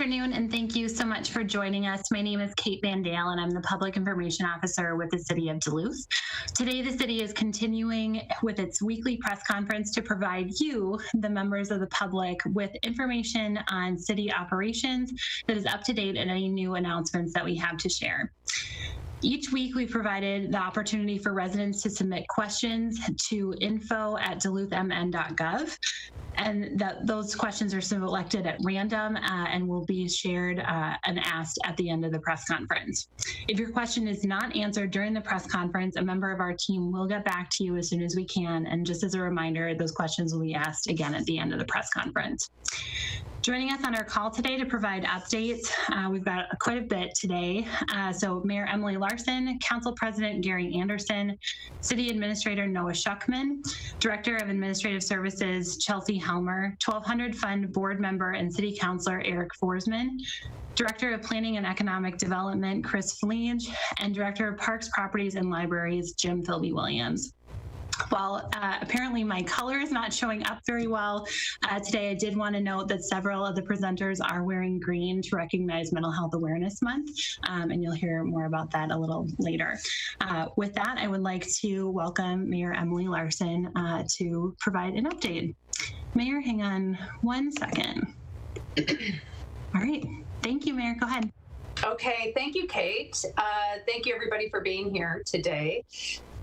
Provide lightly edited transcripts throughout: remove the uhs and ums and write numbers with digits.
afternoon, and thank you so much for joining us. My name is Kate Van Dale, and I'm the Public Information Officer with the City of Duluth. Today, the city is continuing with its weekly press conference to provide you, the members of the public, with information on city operations that is up to date and any new announcements that we have to share. Each week, we provided the opportunity for residents to submit questions to info@duluthmn.gov, and those questions are selected at random and will be shared and asked at the end of the press conference. If your question is not answered during the press conference, a member of our team will get back to you as soon as we can. And just as a reminder, those questions will be asked again at the end of the press conference. Joining us on our call today to provide updates, we've got quite a bit today. So Mayor Emily Larson, Council President Gary Anderson, City Administrator Noah Schuckman, Director of Administrative Services Chelsea Helmer, 1200 Fund Board Member and City Councilor Eric Forsman, Director of Planning and Economic Development Chris FLEECE, and Director of Parks, Properties, and Libraries Jim FILBY Williams. While apparently my color is not showing up very well today, I did want to note that several of the presenters are wearing green to recognize Mental Health Awareness Month, and you'll hear more about that a little later. With that, I would like to welcome Mayor Emily Larson to provide an update. Mayor, hang on one second. All right. Thank you, Mayor. Go ahead. Okay. Thank you, Kate. Thank you, everybody, for being here today.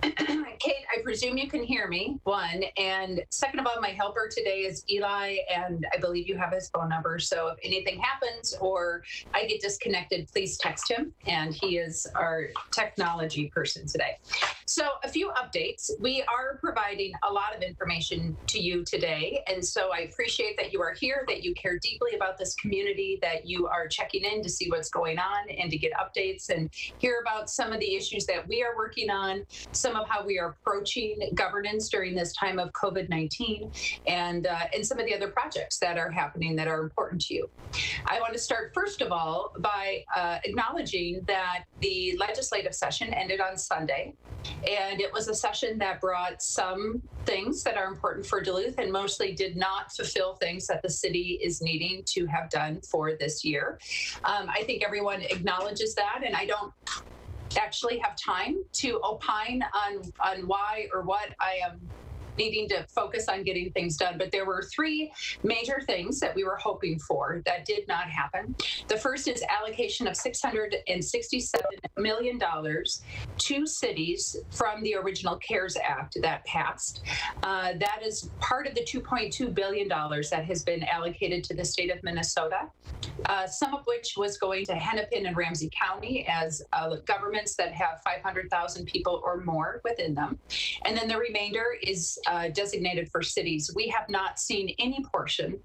Kate, I presume you can hear me, one. And second of all, my helper today is Eli, and I believe you have his phone number. So if anything happens or I get disconnected, please text him. And he is our technology person today. So a few updates. We are providing a lot of information to you today. And so I appreciate that you are here, that you care deeply about this community, that you are checking in to see what's going on and to get updates and hear about some of the issues that we are working on, some of how we are approaching governance during this time of COVID-19, and some of the other projects that are happening that are important to you. I want to start, first of all, by acknowledging that the legislative session ended on Sunday, and it was a session that brought some things that are important for Duluth and mostly did not fulfill things that the city is needing to have done for this year. I think everyone acknowledges that, and I don't actually have time to opine on why or what I am needing to focus on getting things done. But there were three major things that we were hoping for that did not happen. The first is allocation of $667 million to cities from the original CARES Act that passed. That is part of the $2.2 billion that has been allocated to the state of Minnesota, some of which was going to Hennepin and Ramsey County as governments that have 500,000 people or more within them. And then the remainder is designated for cities. We have not seen any portion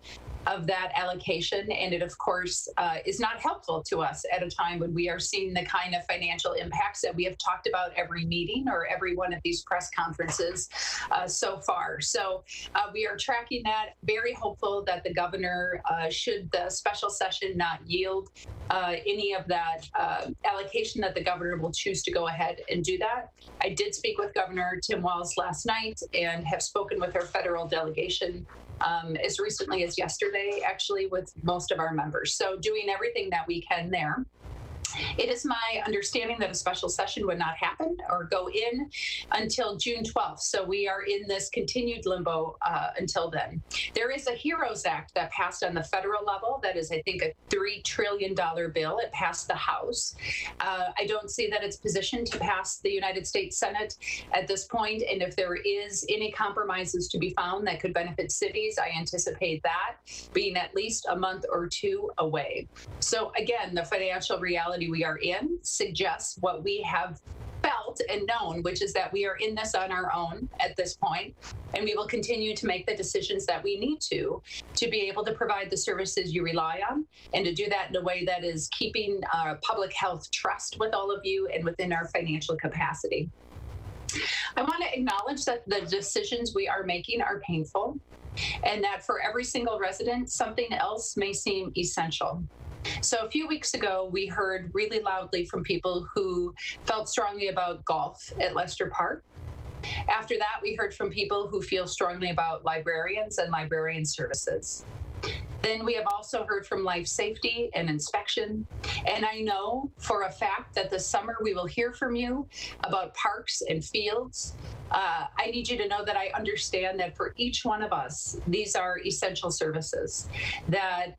of that allocation, and it, of course, is not helpful to us at a time when we are seeing the kind of financial impacts that we have talked about every meeting or every one of these press conferences so far. So we are tracking that, very hopeful that the governor, should the special session not yield any of that allocation, that the governor will choose to go ahead and do that. I did speak with Governor Tim Walz last night and have spoken with our federal delegation as recently as yesterday, actually, with most of our members. So doing everything that we can there. It is my understanding that a special session would not happen or go in until June 12th. So we are in this continued limbo until then. There is a HEROES Act that passed on the federal level. That is, I think, a $3 trillion bill. It passed the House. I don't see that it's positioned to pass the United States Senate at this point. And if there is any compromises to be found that could benefit cities, I anticipate that being at least a month or two away. So again, the financial reality we are in suggests what we have felt and known, which is that we are in this on our own at this point, and we will continue to make the decisions that we need to be able to provide the services you rely on, and to do that in a way that is keeping public health trust with all of you and within our financial capacity. I want to acknowledge that the decisions we are making are painful, and that for every single resident, something else may seem essential. So a few weeks ago, we heard really loudly from people who felt strongly about golf at Lester Park. After that, we heard from people who feel strongly about librarians and librarian services. Then we have also heard from life safety and inspection. And I know for a fact that this summer we will hear from you about parks and fields. I need you to know that I understand that for each one of us, these are essential services, that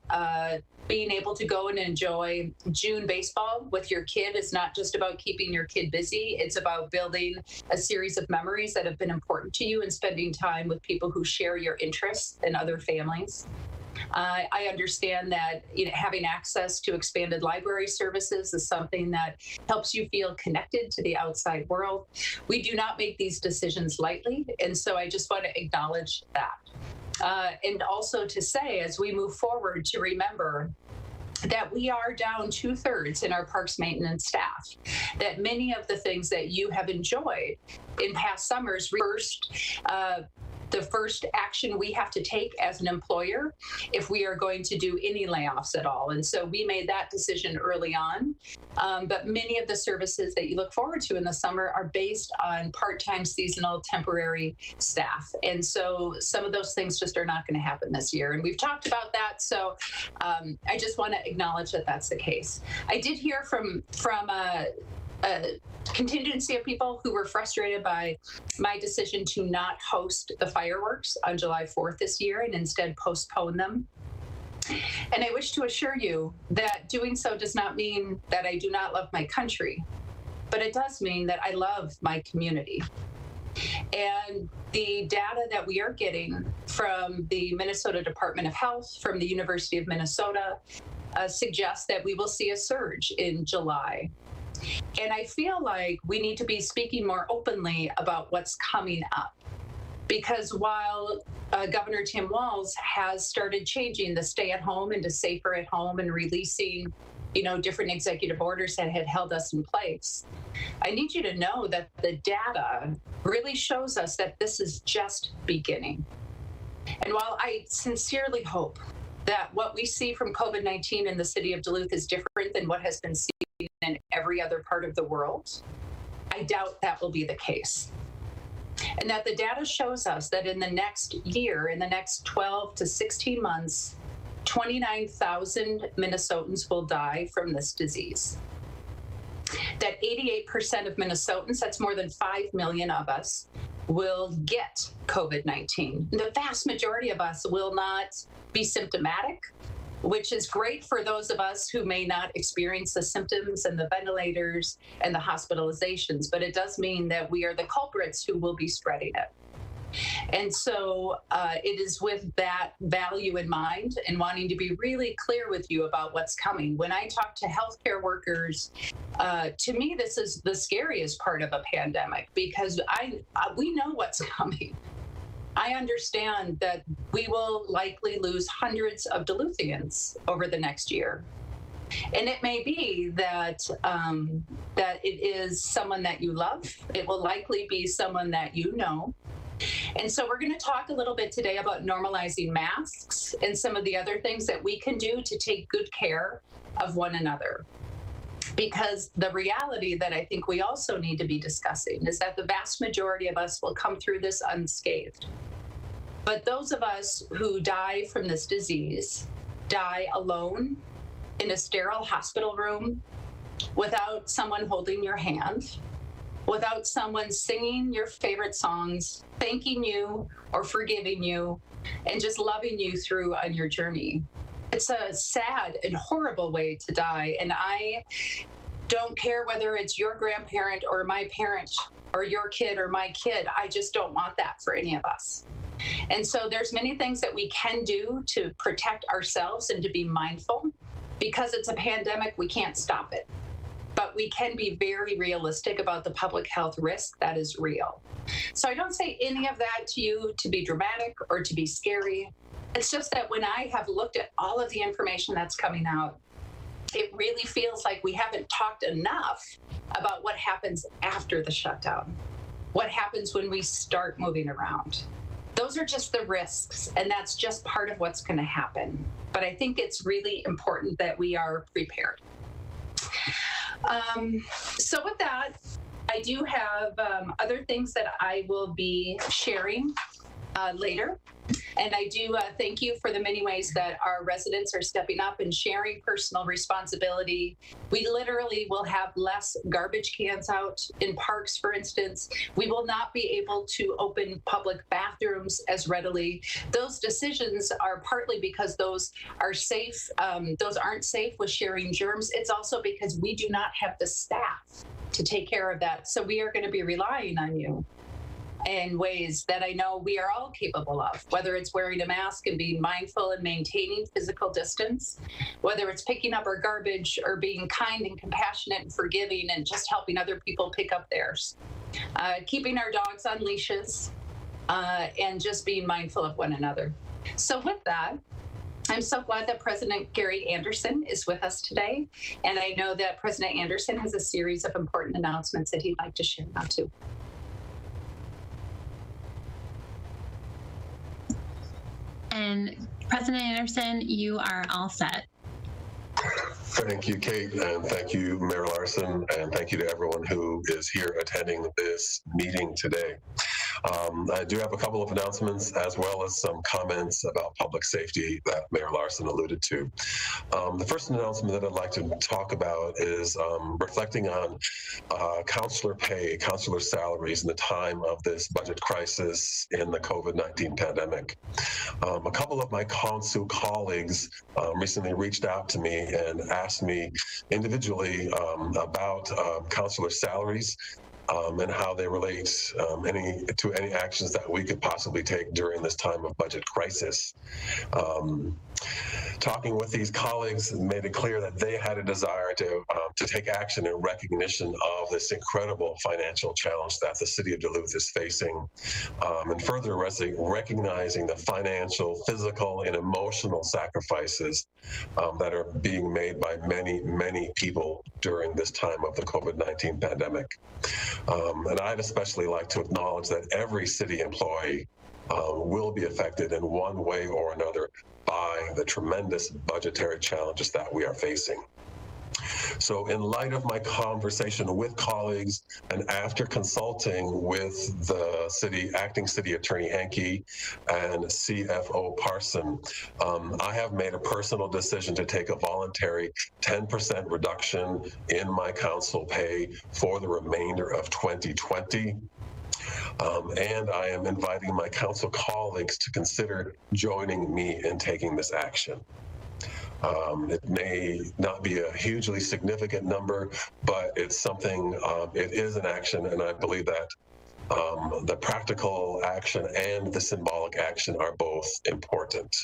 being able to go and enjoy June baseball with your kid is not just about keeping your kid busy. It's about building a series of memories that have been important to you and spending time with people who share your interests and other families. I understand that having access to expanded library services is something that helps you feel connected to the outside world. We do not make these decisions lightly, and so I just want to acknowledge that. And also to say, as we move forward, to remember that we are down 2/3 in our parks maintenance staff, that many of the things that you have enjoyed in past summers, the first action we have to take as an employer if we are going to do any layoffs at all. And so we made that decision early on. But many of the services that you look forward to in the summer are based on part-time, seasonal, temporary staff. And so some of those things just are not going to happen this year. And we've talked about that. So I just want to acknowledge that that's the case. I did hear from a contingency of people who were frustrated by my decision to not host the fireworks on July 4th this year and instead postpone them. And I wish to assure you that doing so does not mean that I do not love my country, but it does mean that I love my community. And the data that we are getting from the Minnesota Department of Health, from the University of Minnesota, suggests that we will see a surge in July. And I feel like we need to be speaking more openly about what's coming up. Because while Governor Tim Walz has started changing the stay at home into safer at home and releasing, different executive orders that had held us in place, I need you to know that the data really shows us that this is just beginning. And while I sincerely hope that what we see from COVID-19 in the city of Duluth is different than what has been seen in every other part of the world, I doubt that will be the case. And that the data shows us that in the next year, in the next 12 to 16 months, 29,000 Minnesotans will die from this disease. That 88% of Minnesotans, that's more than 5 million of us, will get COVID-19. The vast majority of us will not be symptomatic, which is great for those of us who may not experience the symptoms and the ventilators and the hospitalizations, but it does mean that we are the culprits who will be spreading it. And so it is with that value in mind and wanting to be really clear with you about what's coming. When I talk to healthcare workers, to me, this is the scariest part of a pandemic because we know what's coming. I understand that we will likely lose hundreds of Duluthians over the next year. And it may be that that it is someone that you love. It will likely be someone that you know. And so we're going to talk a little bit today about normalizing masks and some of the other things that we can do to take good care of one another. Because the reality that I think we also need to be discussing is that the vast majority of us will come through this unscathed. But those of us who die from this disease die alone in a sterile hospital room without someone holding your hand, without someone singing your favorite songs, thanking you or forgiving you, and just loving you through on your journey. It's a sad and horrible way to die. And I don't care whether it's your grandparent or my parent or your kid or my kid. I just don't want that for any of us. And so there's many things that we can do to protect ourselves and to be mindful. Because it's a pandemic, we can't stop it. But we can be very realistic about the public health risk that is real. So I don't say any of that to you to be dramatic or to be scary. It's just that when I have looked at all of the information that's coming out, it really feels like we haven't talked enough about what happens after the shutdown, what happens when we start moving around. Those are just the risks, and that's just part of what's going to happen. But I think it's really important that we are prepared. So with that, I do have other things that I will be sharing later. And I do thank you for the many ways that our residents are stepping up and sharing personal responsibility. We literally will have less garbage cans out in parks, for instance. We will not be able to open public bathrooms as readily. Those decisions are partly because those are safe. Those aren't safe with sharing germs. It's also because we do not have the staff to take care of that. So we are going to be relying on you in ways that I know we are all capable of, whether it's wearing a mask and being mindful and maintaining physical distance, whether it's picking up our garbage or being kind and compassionate and forgiving and just helping other people pick up theirs, keeping our dogs on leashes, and just being mindful of one another. So with that, I'm so glad that President Gary Anderson is with us today. And I know that President Anderson has a series of important announcements that he'd like to share now too. And President Anderson, you are all set. Thank you, Kate, and thank you, Mayor Larson, and thank you to everyone who is here attending this meeting today. I do have a couple of announcements as well as some comments about public safety that Mayor Larson alluded to. The first announcement that I'd like to talk about is reflecting on counselor pay, counselor salaries in the time of this budget crisis in the COVID-19 pandemic. A couple of my council colleagues recently reached out to me and asked me individually about counselor salaries and how they relate to any actions that we could possibly take during this time of budget crisis. Talking with these colleagues made it clear that they had a desire to take action in recognition of this incredible financial challenge that the City of Duluth is facing, and further recognizing the financial, physical, and emotional sacrifices that are being made by many, many people during this time of the COVID-19 pandemic. And I'd especially like to acknowledge that every city employee will be affected in one way or another by the tremendous budgetary challenges that we are facing. So in light of my conversation with colleagues and after consulting with the acting city attorney Henke and CFO Parson, I have made a personal decision to take a voluntary 10% reduction in my council pay for the remainder of 2020. And I am inviting my council colleagues to consider joining me in taking this action. It may not be a hugely significant number, but it's something, it is an action, and I believe that the practical action and the symbolic action are both important.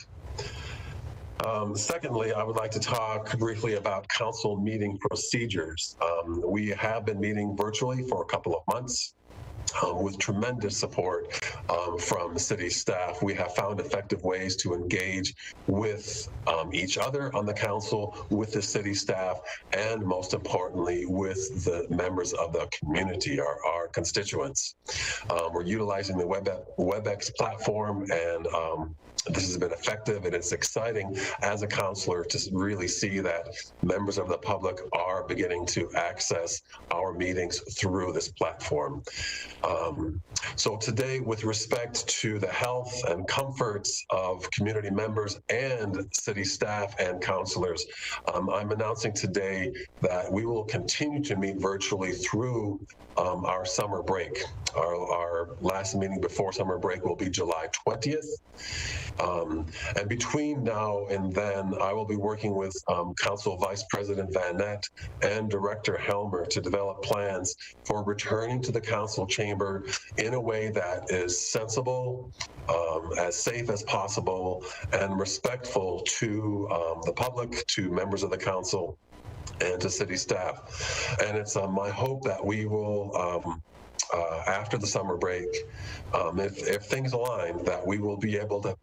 Secondly, I would like to talk briefly about council meeting procedures. We have been meeting virtually for a couple of months. With tremendous support from city staff. We have found effective ways to engage with each other on the council, with the city staff, and most importantly, with the members of the community, our constituents. We're utilizing the WebEx platform, and this has been effective, and it's exciting as a counselor to really see that members of the public are beginning to access our meetings through this platform. So today, with respect to the health and comforts of community members and city staff and counselors, I'm announcing today that we will continue to meet virtually through our summer break. Our last meeting before summer break will be July 20th. And between now and then, I will be working with Council Vice President Van Nett and Director Helmer to develop plans for returning to the council chamber in a way that is sensible, as safe as possible, and respectful to the public, to members of the council, and to city staff. And it's my hope that we will, after the summer break, if things align, that we will be able to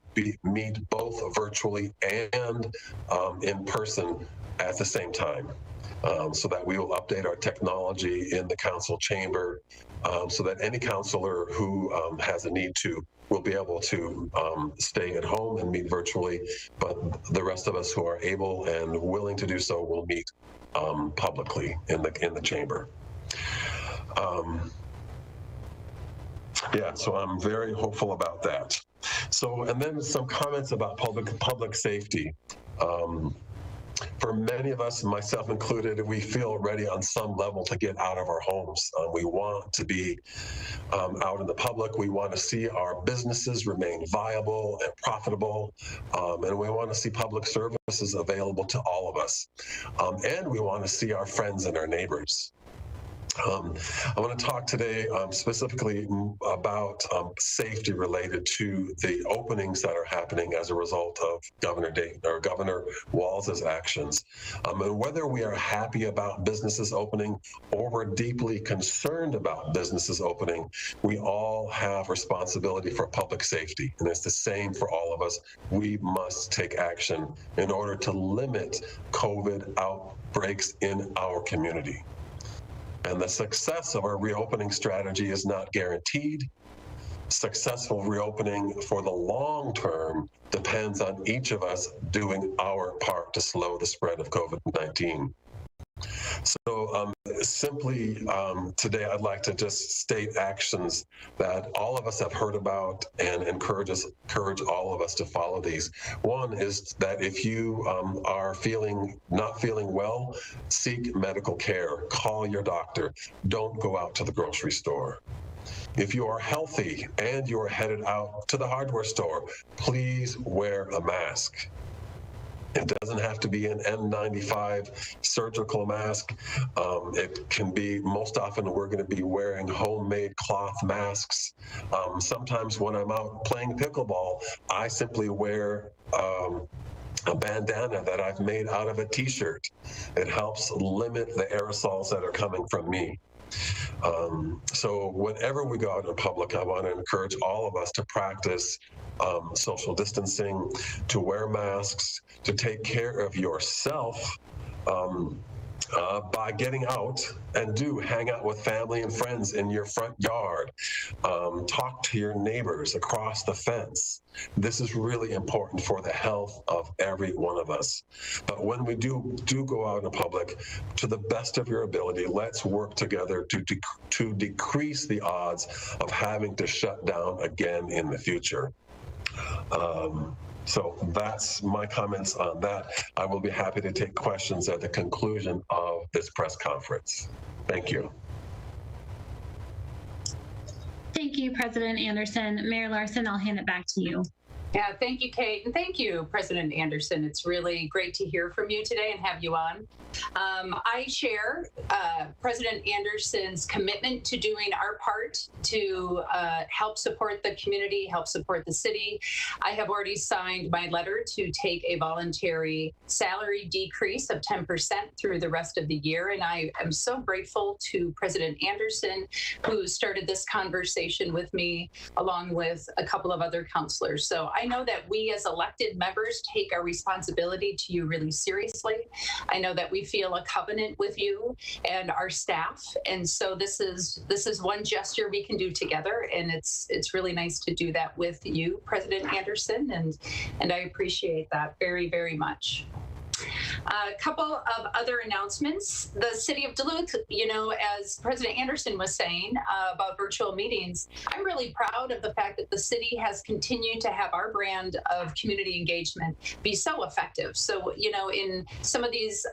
meet both virtually and in person at the same time, so that we will update our technology in the council chamber, so that any counselor who has a need to will be able to stay at home and meet virtually, but the rest of us who are able and willing to do so will meet publicly in the chamber. Yeah, so I'm very hopeful about that. So, and then some comments about public safety. For many of us, myself included, we feel ready on some level to get out of our homes. We want to be out in the public. We want to see our businesses remain viable and profitable. And we want to see public services available to all of us. And we want to see our friends and our neighbors. I want to talk today specifically about safety related to the openings that are happening as a result of Governor Walz's actions, and whether we are happy about businesses opening or we're deeply concerned about businesses opening. We all have responsibility for public safety, and it's the same for all of us. We must take action in order to limit COVID outbreaks in our community. And the success of our reopening strategy is not guaranteed. Successful reopening for the long term depends on each of us doing our part to slow the spread of COVID-19. So simply today, I'd like to just state actions that all of us have heard about and encourage all of us to follow these. One is that if you are not feeling well, seek medical care, call your doctor, don't go out to the grocery store. If you are healthy and you are headed out to the hardware store, please wear a mask. It doesn't have to be an N95 surgical mask. It can be, most often we're going to be wearing homemade cloth masks. Sometimes when I'm out playing pickleball, I simply wear a bandana that I've made out of a t-shirt. It helps limit the aerosols that are coming from me. So whenever we go out in public, I want to encourage all of us to practice social distancing, to wear masks, to take care of yourself by getting out and hang out with family and friends in your front yard. Talk to your neighbors across the fence. This is really important for the health of every one of us. But when we do go out in public, to the best of your ability, let's work together to decrease the odds of having to shut down again in the future. So that's my comments on that. I will be happy to take questions at the conclusion of this press conference. Thank you. Thank you, President Anderson. Mayor Larson, I'll hand it back to you. Yeah, thank you, Kate. And thank you, President Anderson. It's really great to hear from you today and have you on. I share President Anderson's commitment to doing our part to help support the community, help support the city. I have already signed my letter to take a voluntary salary decrease of 10% through the rest of the year. And I am so grateful to President Anderson, who started this conversation with me, along with a couple of other counselors. So I know that we as elected members take our responsibility to you really seriously. I know that we feel a covenant with you and our staff. And so this is one gesture we can do together. And it's really nice to do that with you, President Anderson. And I appreciate that very, very much. A couple of other announcements. The City of Duluth, as President Anderson was saying about virtual meetings, I'm really proud of the fact that the city has continued to have our brand of community engagement be so effective. So, in some of these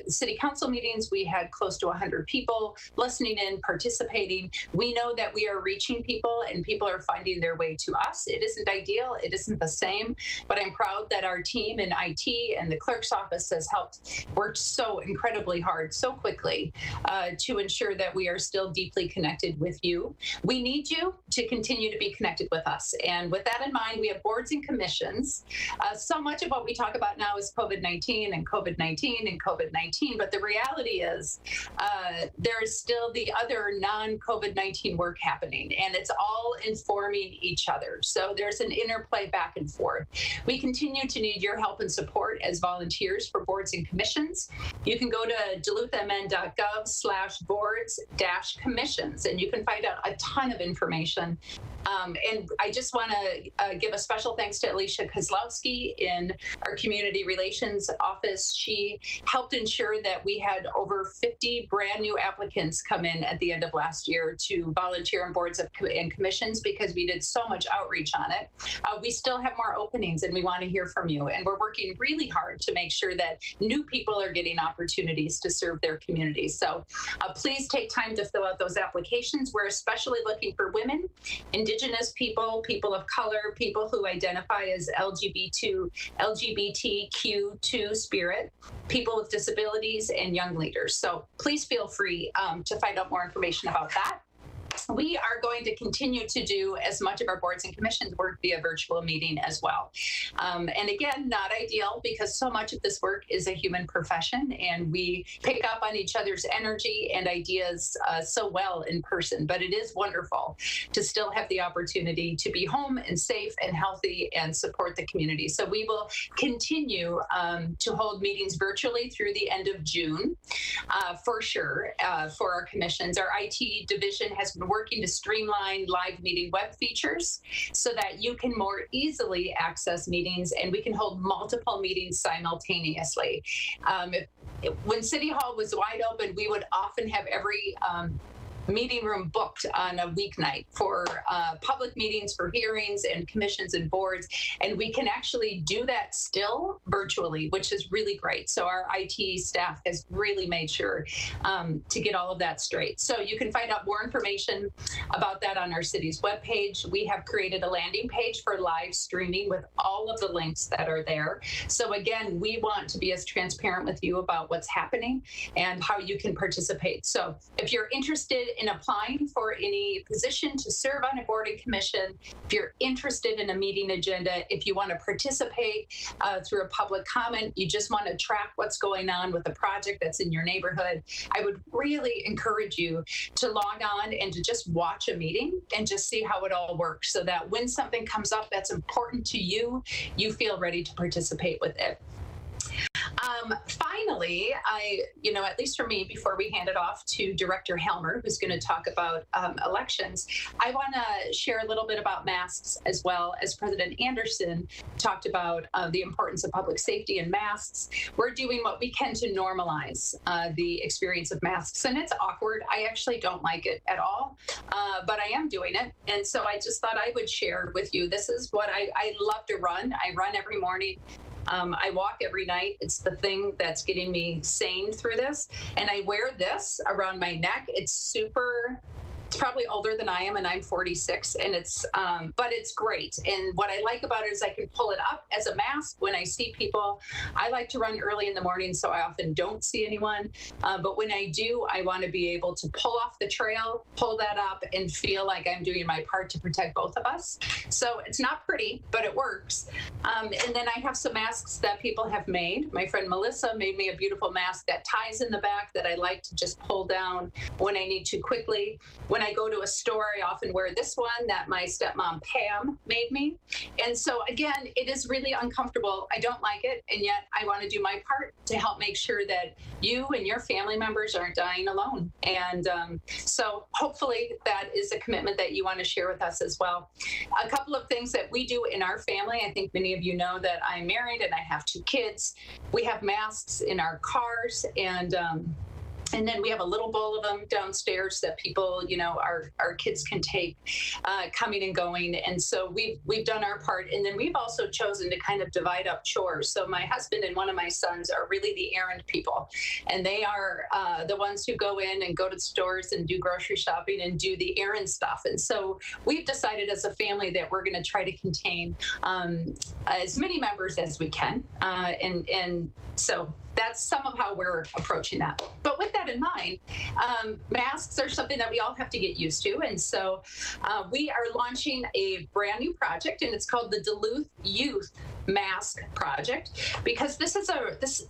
city council meetings, we had close to 100 people listening in, participating. We know that we are reaching people and people are finding their way to us. It isn't ideal. It isn't the same, but I'm proud that our team in IT and the clerk's office has worked so incredibly hard, so quickly to ensure that we are still deeply connected with you. We need you to continue to be connected with us. And with that in mind, we have boards and commissions. So much of what we talk about now is COVID-19 and COVID-19 and COVID-19, but the reality is there is still the other non-COVID-19 work happening, and it's all informing each other. So there's an interplay back and forth. We continue to need your help and support as volunteers for boards and commissions. You can go to duluthmn.gov/boards-commissions, and you can find out a ton of information And I just want to give a special thanks to Alicia Kozlowski in our community relations office. She helped ensure that we had over 50 brand new applicants come in at the end of last year to volunteer on boards and commissions because we did so much outreach on it. We still have more openings and we want to hear from you. And we're working really hard to make sure that new people are getting opportunities to serve their communities. So please take time to fill out those applications. We're especially looking for women, Indigenous people, people of color, people who identify as LGBTQ2 spirit, people with disabilities, and young leaders. So please feel free to find out more information about that. We are going to continue to do as much of our boards and commissions work via virtual meeting as well. And again, not ideal because so much of this work is a human profession and we pick up on each other's energy and ideas so well in person, but it is wonderful to still have the opportunity to be home and safe and healthy and support the community. So we will continue to hold meetings virtually through the end of June for sure for our commissions. Our IT division has been working to streamline live meeting web features so that you can more easily access meetings and we can hold multiple meetings simultaneously. When City Hall was wide open, we would often have every meeting room booked on a weeknight for public meetings, for hearings and commissions and boards. And we can actually do that still virtually, which is really great. So our IT staff has really made sure to get all of that straight. So you can find out more information about that on our city's webpage. We have created a landing page for live streaming with all of the links that are there. So again, we want to be as transparent with you about what's happening and how you can participate. So if you're interested in applying for any position to serve on a board and commission, if you're interested in a meeting agenda, if you want to participate through a public comment, you just want to track what's going on with a project that's in your neighborhood, I would really encourage you to log on and to just watch a meeting and just see how it all works so that when something comes up that's important to you, you feel ready to participate with it. Finally, at least for me, before we hand it off to Director Helmer, who's going to talk about elections, I want to share a little bit about masks as well. As President Anderson talked about the importance of public safety and masks, we're doing what we can to normalize the experience of masks. And it's awkward. I actually don't like it at all, but I am doing it. And so I just thought I would share with you. This is what I love to run. I run every morning. I walk every night. It's the thing that's getting me sane through this. And I wear this around my neck. It's probably older than I am, and I'm 46, and but it's great. And what I like about it is I can pull it up as a mask when I see people. I like to run early in the morning, so I often don't see anyone. But when I do, I want to be able to pull off the trail, pull that up, and feel like I'm doing my part to protect both of us. So it's not pretty, but it works. And then I have some masks that people have made. My friend Melissa made me a beautiful mask that ties in the back that I like to just pull down when I need to quickly. When I go to a store, I often wear this one that my stepmom Pam made me. And so again, it is really uncomfortable. I don't like it. And yet I want to do my part to help make sure that you and your family members aren't dying alone. And so hopefully that is a commitment that you want to share with us as well. A couple of things that we do in our family. I think many of you know that I'm married and I have 2 kids. We have masks in our cars, and then we have a little bowl of them downstairs that people, our kids can take coming and going. And so we've done our part. And then we've also chosen to kind of divide up chores. So my husband and one of my sons are really the errand people. And they are the ones who go in and go to the stores and do grocery shopping and do the errand stuff. And so we've decided as a family that we're going to try to contain as many members as we can. And so that's some of how we're approaching that. But with that in mind, masks are something that we all have to get used to. And so we are launching a brand new project, and it's called the Duluth Youth Mask Project, because this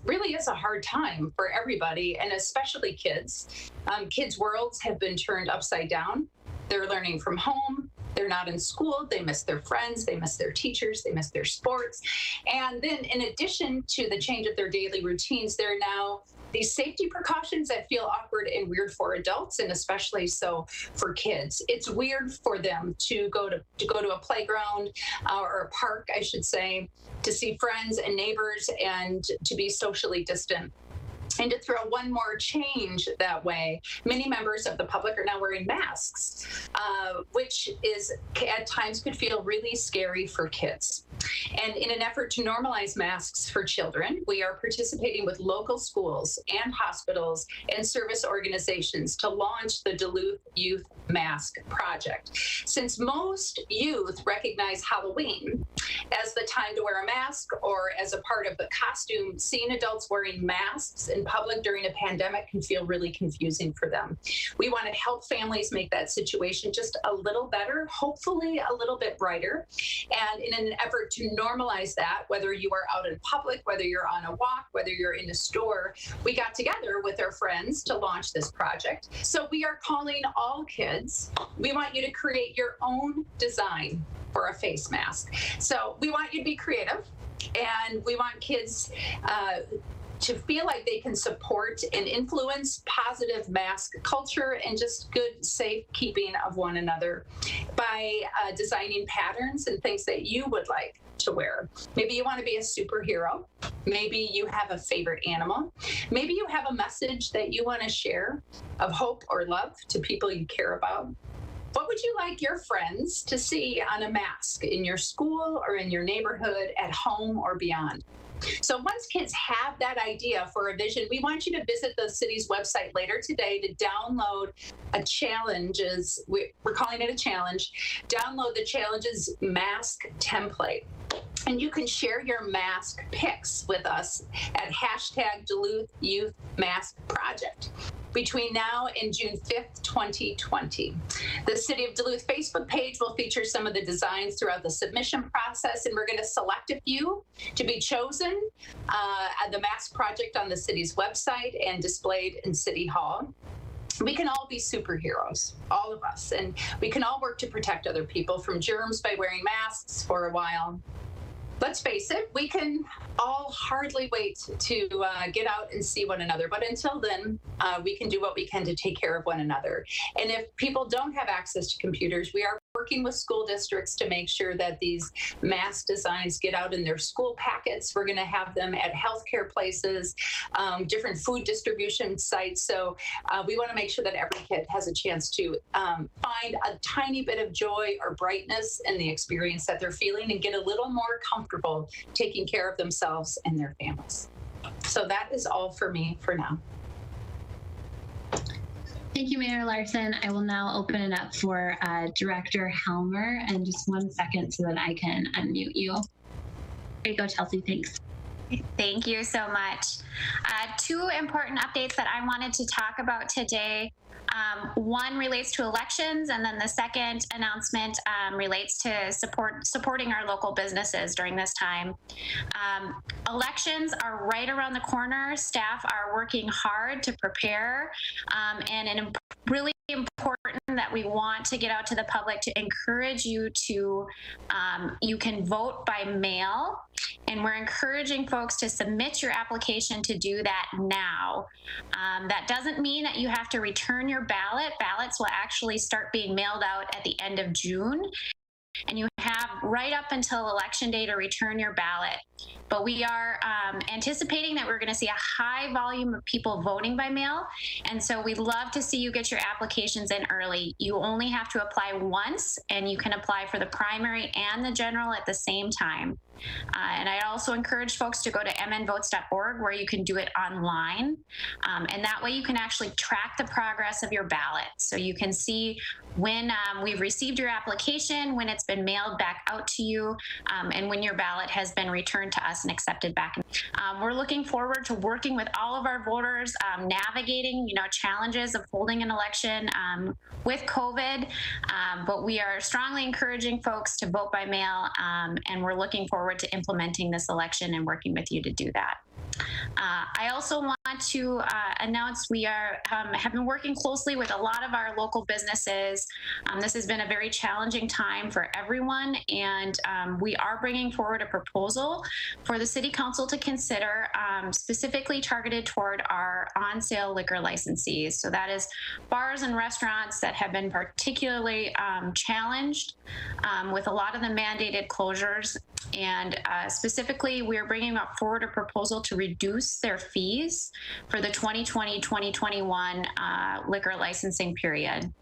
really is a hard time for everybody, and especially kids. Kids' worlds have been turned upside down. They're learning from home. They're not in school. They miss their friends. They miss their teachers. They miss their sports. And then in addition to the change of their daily routines, they're now these safety precautions that feel awkward and weird for adults, and especially so for kids. It's weird for them to go to a playground or a park, I should say, to see friends and neighbors and to be socially distant. And to throw one more change that way, many members of the public are now wearing masks, which is at times could feel really scary for kids. And in an effort to normalize masks for children, we are participating with local schools and hospitals and service organizations to launch the Duluth Youth Mask Project. Since most youth recognize Halloween as the time to wear a mask or as a part of the costume, seeing adults wearing masks in public during a pandemic can feel really confusing for them. We want to help families make that situation just a little better, hopefully a little bit brighter. And in an effort to normalize that, whether you are out in public, whether you're on a walk, whether you're in a store, we got together with our friends to launch this project. So we are calling all kids. We want you to create your own design for a face mask. So we want you to be creative, and we want kids to feel like they can support and influence positive mask culture and just good safekeeping of one another by designing patterns and things that you would like to wear. Maybe you want to be a superhero. Maybe you have a favorite animal. Maybe you have a message that you want to share of hope or love to people you care about. What would you like your friends to see on a mask in your school or in your neighborhood, at home or beyond? So once kids have that idea for a vision, we want you to visit the city's website later today to download a challenges. We're calling it a challenge. Download the challenges mask template. And you can share your mask pics with us at #Duluth Youth Mask Project between now and June 5th, 2020. The City of Duluth Facebook page will feature some of the designs throughout the submission process, and we're going to select a few to be chosen at the mask project on the city's website and displayed in City Hall. We can all be superheroes, all of us, and we can all work to protect other people from germs by wearing masks for a while. Let's face it, we can all hardly wait to get out and see one another. But until then, we can do what we can to take care of one another. And if people don't have access to computers, we are working with school districts to make sure that these mask designs get out in their school packets. We're going to have them at healthcare places, different food distribution sites. So we want to make sure that every kid has a chance to find a tiny bit of joy or brightness in the experience that they're feeling and get a little more comfortable taking care of themselves and their families. So that is all for me for now. Thank you, Mayor Larson. I will now open it up for Director Helmer, and just 1 second so that I can unmute you. There you go, Chelsea. Thanks. Thank you so much. Two important updates that I wanted to talk about today. One relates to elections, and then the second announcement relates to supporting our local businesses during this time. Elections are right around the corner. Staff are working hard to prepare, and really important that we want to get out to the public to encourage you to, you can vote by mail, and we're encouraging folks to submit your application to do that now. That doesn't mean that you have to return your ballot. Ballots will actually start being mailed out at the end of June, and you have right up until Election Day to return your ballot. But we are anticipating that we're going to see a high volume of people voting by mail, and so we'd love to see you get your applications in early. You only have to apply once, and you can apply for the primary and the general at the same time. And I also encourage folks to go to mnvotes.org, where you can do it online. And that way you can actually track the progress of your ballot. So you can see when we've received your application, when it's been mailed back out to you, and when your ballot has been returned to us and accepted back. We're looking forward to working with all of our voters, navigating, challenges of holding an election with COVID. But we are strongly encouraging folks to vote by mail, and we're looking forward to implementing this election and working with you to do that. I also want want to announce we have been working closely with a lot of our local businesses. This has been a very challenging time for everyone, and we are bringing forward a proposal for the City Council to consider, specifically targeted toward our on-sale liquor licensees. So that is bars and restaurants that have been particularly challenged with a lot of the mandated closures. And specifically, we're bringing forward a proposal to reduce their fees for the 2020-2021 liquor licensing period.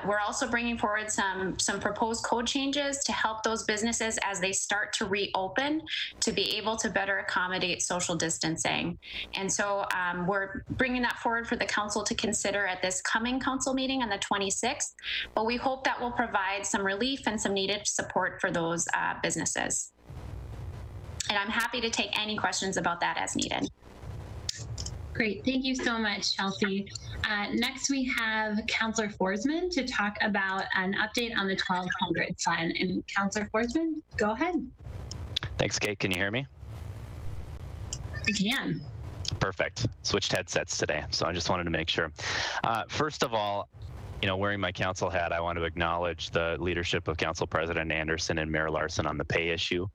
We're also bringing forward some proposed code changes to help those businesses as they start to reopen to be able to better accommodate social distancing. And so we're bringing that forward for the council to consider at this coming council meeting on the 26th, but we hope that will provide some relief and some needed support for those businesses. And I'm happy to take any questions about that as needed. Great, thank you so much, Chelsea. Next, we have Councillor Forsman to talk about an update on the 1200 fund. And Councillor Forsman, go ahead. Thanks, Kate. Can you hear me? I can. Perfect. Switched headsets today, so I just wanted to make sure. First of all, wearing my council hat, I want to acknowledge the leadership of Council President Anderson and Mayor Larson on the pay issue.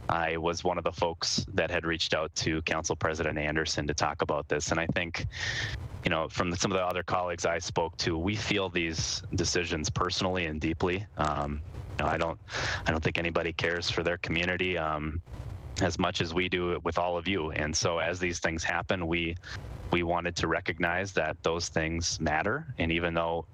I was one of the folks that had reached out to Council President Anderson to talk about this, and I think, from some of the other colleagues I spoke to, we feel these decisions personally and deeply. I don't think anybody cares for their community as much as we do with all of you, and so as these things happen, we wanted to recognize that those things matter. And even though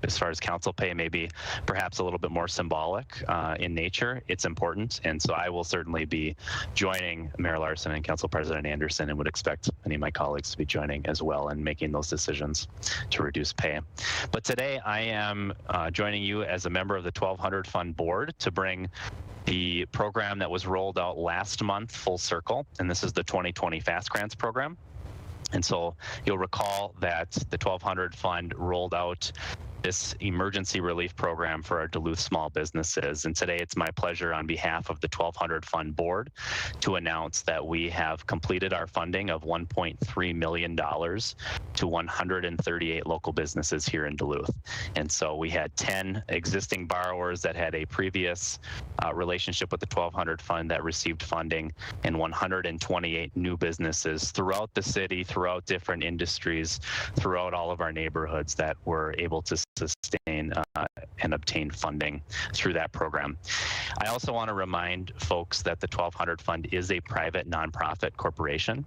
as far as council pay may be perhaps a little bit more symbolic in nature, it's important. And so I will certainly be joining Mayor Larson and Council President Anderson, and would expect many of my colleagues to be joining as well in making those decisions to reduce pay. But today I am joining you as a member of the 1200 Fund Board to bring the program that was rolled out last month full circle. And this is the 2020 Fast Grants program. And so you'll recall that the 1200 Fund rolled out this emergency relief program for our Duluth small businesses. And today it's my pleasure on behalf of the 1200 Fund Board to announce that we have completed our funding of $1.3 million to 138 local businesses here in Duluth. And so we had 10 existing borrowers that had a previous relationship with the 1200 Fund that received funding, and 128 new businesses throughout the city, throughout different industries, throughout all of our neighborhoods that were able to sustain and obtain funding through that program. I also want to remind folks that the 1200 Fund is a private nonprofit corporation.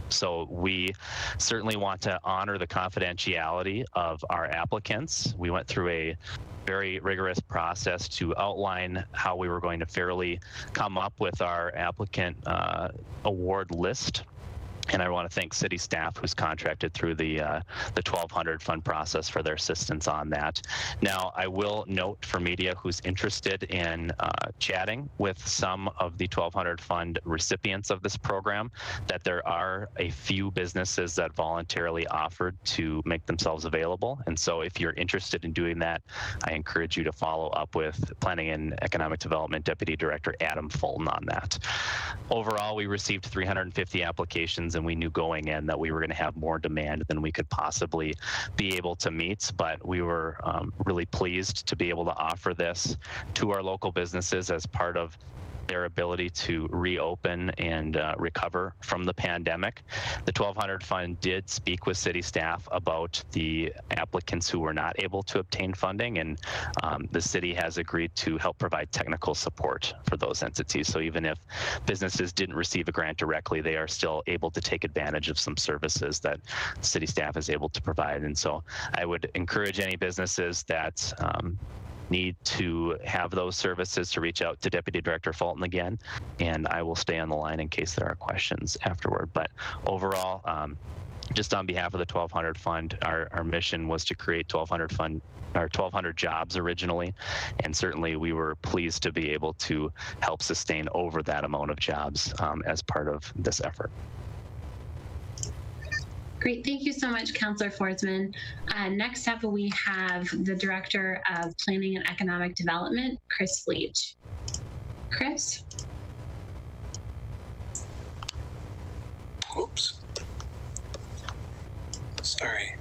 So we certainly want to honor the confidentiality of our applicants. We went through a very rigorous process to outline how we were going to fairly come up with our applicant award list. And I want to thank city staff who's contracted through the 1200 Fund process for their assistance on that. Now, I will note for media who's interested in chatting with some of the 1200 Fund recipients of this program, that there are a few businesses that voluntarily offered to make themselves available. And so if you're interested in doing that, I encourage you to follow up with Planning and Economic Development Deputy Director Adam Fulton on that. Overall, we received 350 applications, and we knew going in that we were going to have more demand than we could possibly be able to meet. But we were really pleased to be able to offer this to our local businesses as part of their ability to reopen and recover from the pandemic. The 1200 Fund did speak with city staff about the applicants who were not able to obtain funding, and the city has agreed to help provide technical support for those entities. So even if businesses didn't receive a grant directly, they are still able to take advantage of some services that city staff is able to provide. And so I would encourage any businesses that need to have those services to reach out to Deputy Director Fulton again, and I will stay on the line in case there are questions afterward. But overall, just on behalf of the 1200 Fund, our mission was to create 1200 jobs originally, and certainly we were pleased to be able to help sustain over that amount of jobs as part of this effort. Great, thank you so much, Councillor Forsman. Next up, we have the Director of Planning and Economic Development, Chris FLEECE. Chris? Oops. Sorry.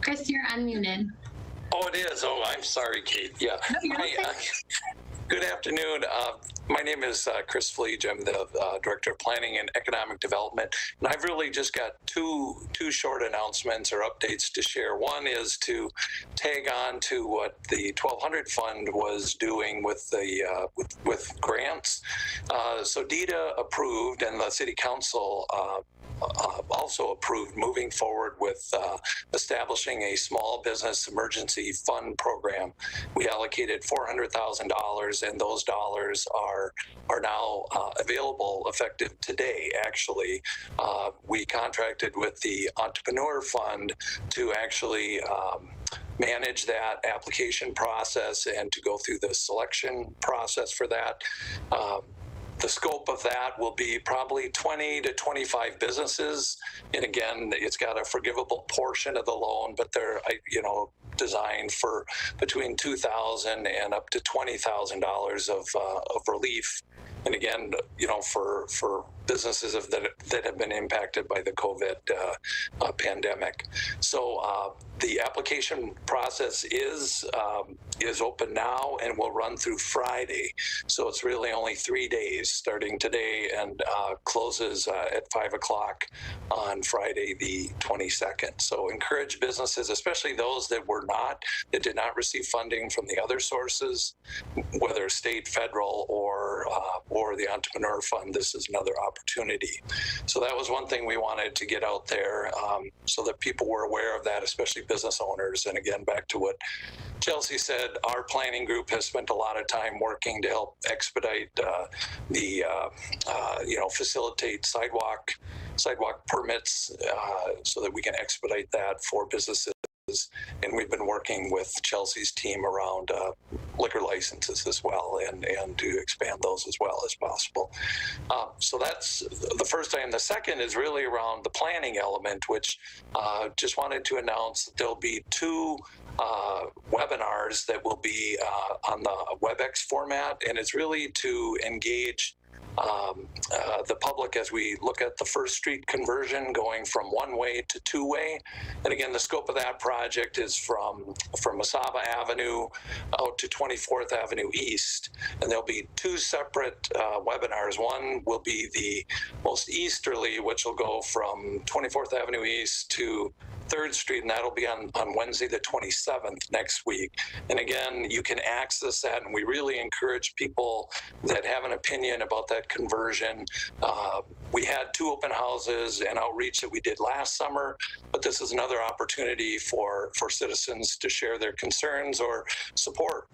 Chris, you're unmuted. Oh, it is. Oh, I'm sorry, Kate. Yeah. No, you're okay. Good afternoon. My name is Chris FLEECE. I'm the Director of Planning and Economic Development. And I've really just got two short announcements or updates to share. One is to tag on to what the 1200 Fund was doing with the with grants. So DETA approved, and the City Council also approved moving forward with establishing a small business emergency fund program. We allocated $400,000, and those dollars are now available effective today. Actually, we contracted with the Entrepreneur Fund to actually manage that application process and to go through the selection process for that. The scope of that will be probably 20 to 25 businesses. And again, it's got a forgivable portion of the loan, but they're, designed for between $2,000 and up to $20,000 of relief. And again, for businesses that have been impacted by the COVID pandemic. So the application process is open now and will run through Friday. So it's really only 3 days starting today and closes at 5 o'clock on Friday the 22nd. So encourage businesses, especially those that did not receive funding from the other sources, whether state, federal, or the Entrepreneur Fund. This is another opportunity. So that was one thing we wanted to get out there so that people were aware of that, especially business owners. And again, back to what Chelsea said, our planning group has spent a lot of time working to help expedite facilitate sidewalk permits so that we can expedite that for businesses. And we've been working with Chelsea's team around liquor licenses as well, and to expand those as well as possible. So that's the first item. The second is really around the planning element, which just wanted to announce that there'll be two webinars that will be on the WebEx format, and it's really to engage the public as we look at the First Street conversion going from one-way to two-way. And again, the scope of that project is from Mesaba Avenue out to 24th Avenue East. And there'll be two separate webinars. One will be the most easterly, which will go from 24th Avenue East to 3rd Street, and that'll be on Wednesday the 27th next week. And again, you can access that, and we really encourage people that have an opinion about that conversion. We had two open houses and outreach that we did last summer, but this is another opportunity for citizens to share their concerns or support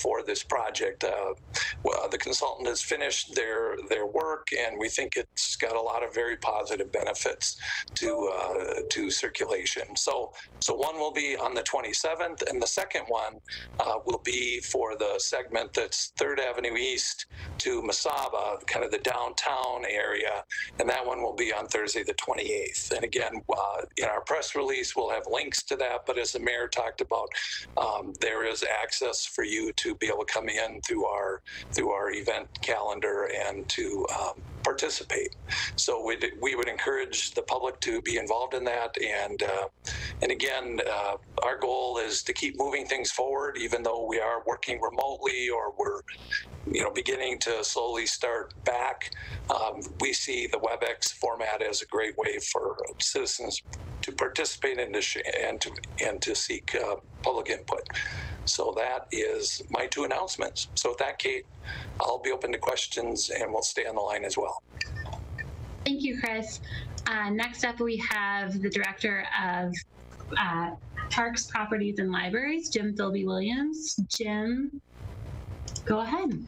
for this project. The consultant has finished their work, and we think it's got a lot of very positive benefits to circulation. So one will be on the 27th, and the second one will be for the segment that's 3rd Avenue East to Mesaba, kind of the downtown area, and that one will be on Thursday the 28th. And again, in our press release, we'll have links to that, but as the mayor talked about, there is access for you to be able to come in through our event calendar and to participate. So we would encourage the public to be involved in that, and again, our goal is to keep moving things forward, even though we are working remotely or we're beginning to slowly start back. We see the WebEx format as a great way for citizens to participate and to seek public input. So that is my two announcements. So with that, Kate, I'll be open to questions, and we'll stay on the line as well. Thank you, Chris. Next up, we have the Director of Parks, Properties, and Libraries, Jim FILBY Williams. Jim, go ahead.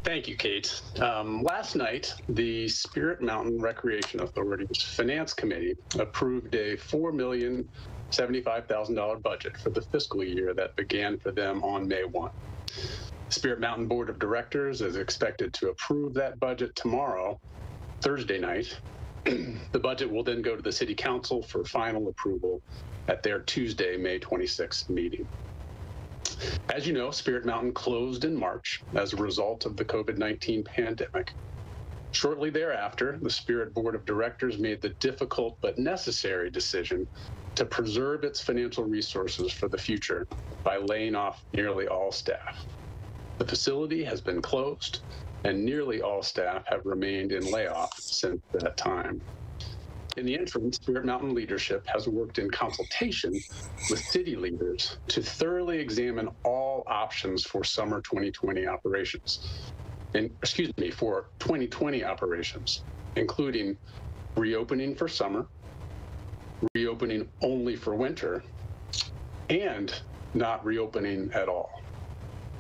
Thank you, Kate. Last night, the Spirit Mountain Recreation Authority's Finance Committee approved a $4,075,000 budget for the fiscal year that began for them on May 1. Spirit Mountain Board of Directors is expected to approve that budget tomorrow, Thursday night. The budget will then go to the City Council for final approval at their Tuesday, May 26th meeting. As you know, Spirit Mountain closed in March as a result of the COVID-19 pandemic. Shortly thereafter, the Spirit Board of Directors made the difficult but necessary decision to preserve its financial resources for the future by laying off nearly all staff. The facility has been closed, and nearly all staff have remained in layoff since that time. In the interim, Spirit Mountain leadership has worked in consultation with city leaders to thoroughly examine all options for summer 2020 operations. For 2020 operations, including reopening for summer, reopening only for winter, and not reopening at all,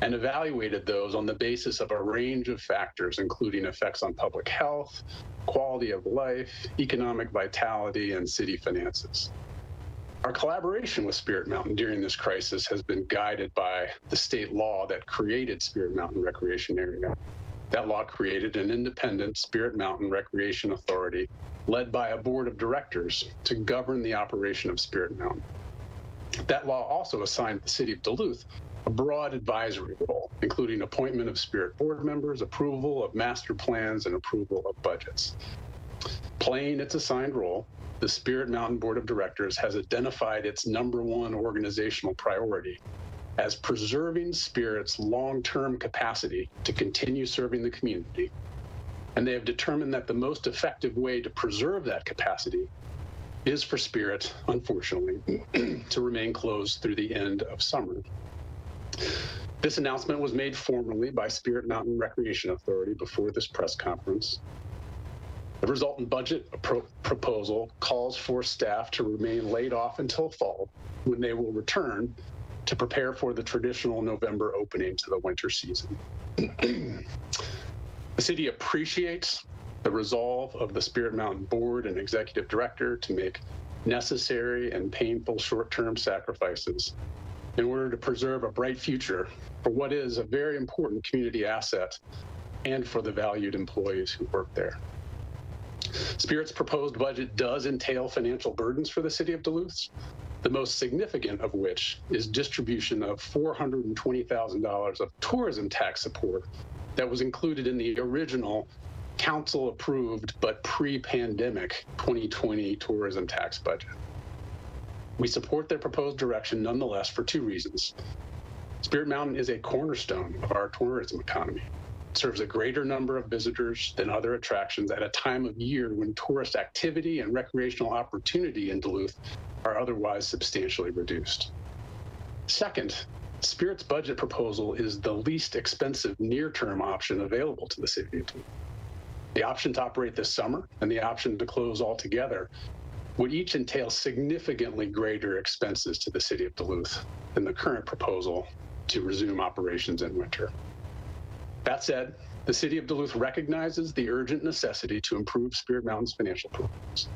and evaluated those on the basis of a range of factors, including effects on public health, quality of life, economic vitality, and city finances. Our collaboration with Spirit Mountain during this crisis has been guided by the state law that created Spirit Mountain Recreation Area. That law created an independent Spirit Mountain Recreation Authority led by a board of directors to govern the operation of Spirit Mountain. That law also assigned the City of Duluth a broad advisory role, including appointment of Spirit board members, approval of master plans, and approval of budgets. Playing its assigned role, the Spirit Mountain Board of Directors has identified its #1 organizational priority as preserving Spirit's long-term capacity to continue serving the community. And they have determined that the most effective way to preserve that capacity is for Spirit, unfortunately, to remain closed through the end of summer. This announcement was made formally by Spirit Mountain Recreation Authority before this press conference. The resultant budget proposal calls for staff to remain laid off until fall, when they will return to prepare for the traditional November opening to the winter season. The city appreciates the resolve of the Spirit Mountain Board and Executive Director to make necessary and painful short-term sacrifices in order to preserve a bright future for what is a very important community asset and for the valued employees who work there. Spirit's proposed budget does entail financial burdens for the City of Duluth, the most significant of which is distribution of $420,000 of tourism tax support that was included in the original council-approved but pre-pandemic 2020 tourism tax budget. We support their proposed direction nonetheless for two reasons. Spirit Mountain is a cornerstone of our tourism economy. It serves a greater number of visitors than other attractions at a time of year when tourist activity and recreational opportunity in Duluth are otherwise substantially reduced. Second, Spirit's budget proposal is the least expensive near-term option available to the City of Duluth. The option to operate this summer and the option to close altogether would each entail significantly greater expenses to the City of Duluth than the current proposal to resume operations in winter. That said, the City of Duluth recognizes the urgent necessity to improve Spirit Mountain's financial performance,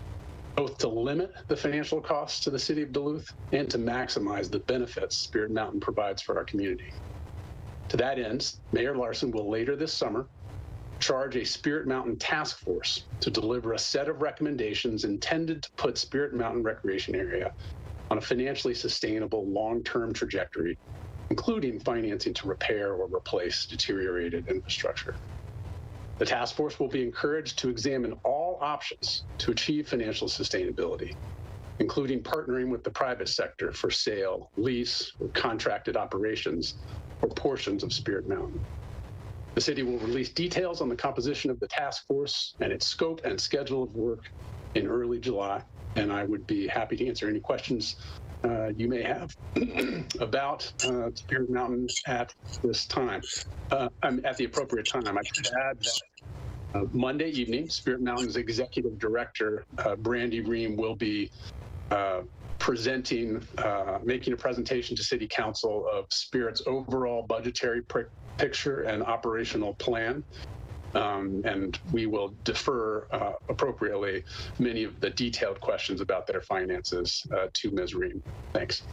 both to limit the financial costs to the City of Duluth and to maximize the benefits Spirit Mountain provides for our community. To that end, Mayor Larson will later this summer charge a Spirit Mountain task force to deliver a set of recommendations intended to put Spirit Mountain Recreation Area on a financially sustainable long-term trajectory, including financing to repair or replace deteriorated infrastructure. The task force will be encouraged to examine all options to achieve financial sustainability, including partnering with the private sector for sale, lease, or contracted operations for portions of Spirit Mountain. The city will release details on the composition of the task force and its scope and schedule of work in early July, and I would be happy to answer any questions you may have about Spirit Mountain at this time. At the appropriate time, I should add that Monday evening, Spirit Mountain's Executive Director, Brandy Ream, will be making a presentation to City Council of Spirit's overall budgetary picture and operational plan. And we will defer appropriately many of the detailed questions about their finances to Ms. Ream. Thanks.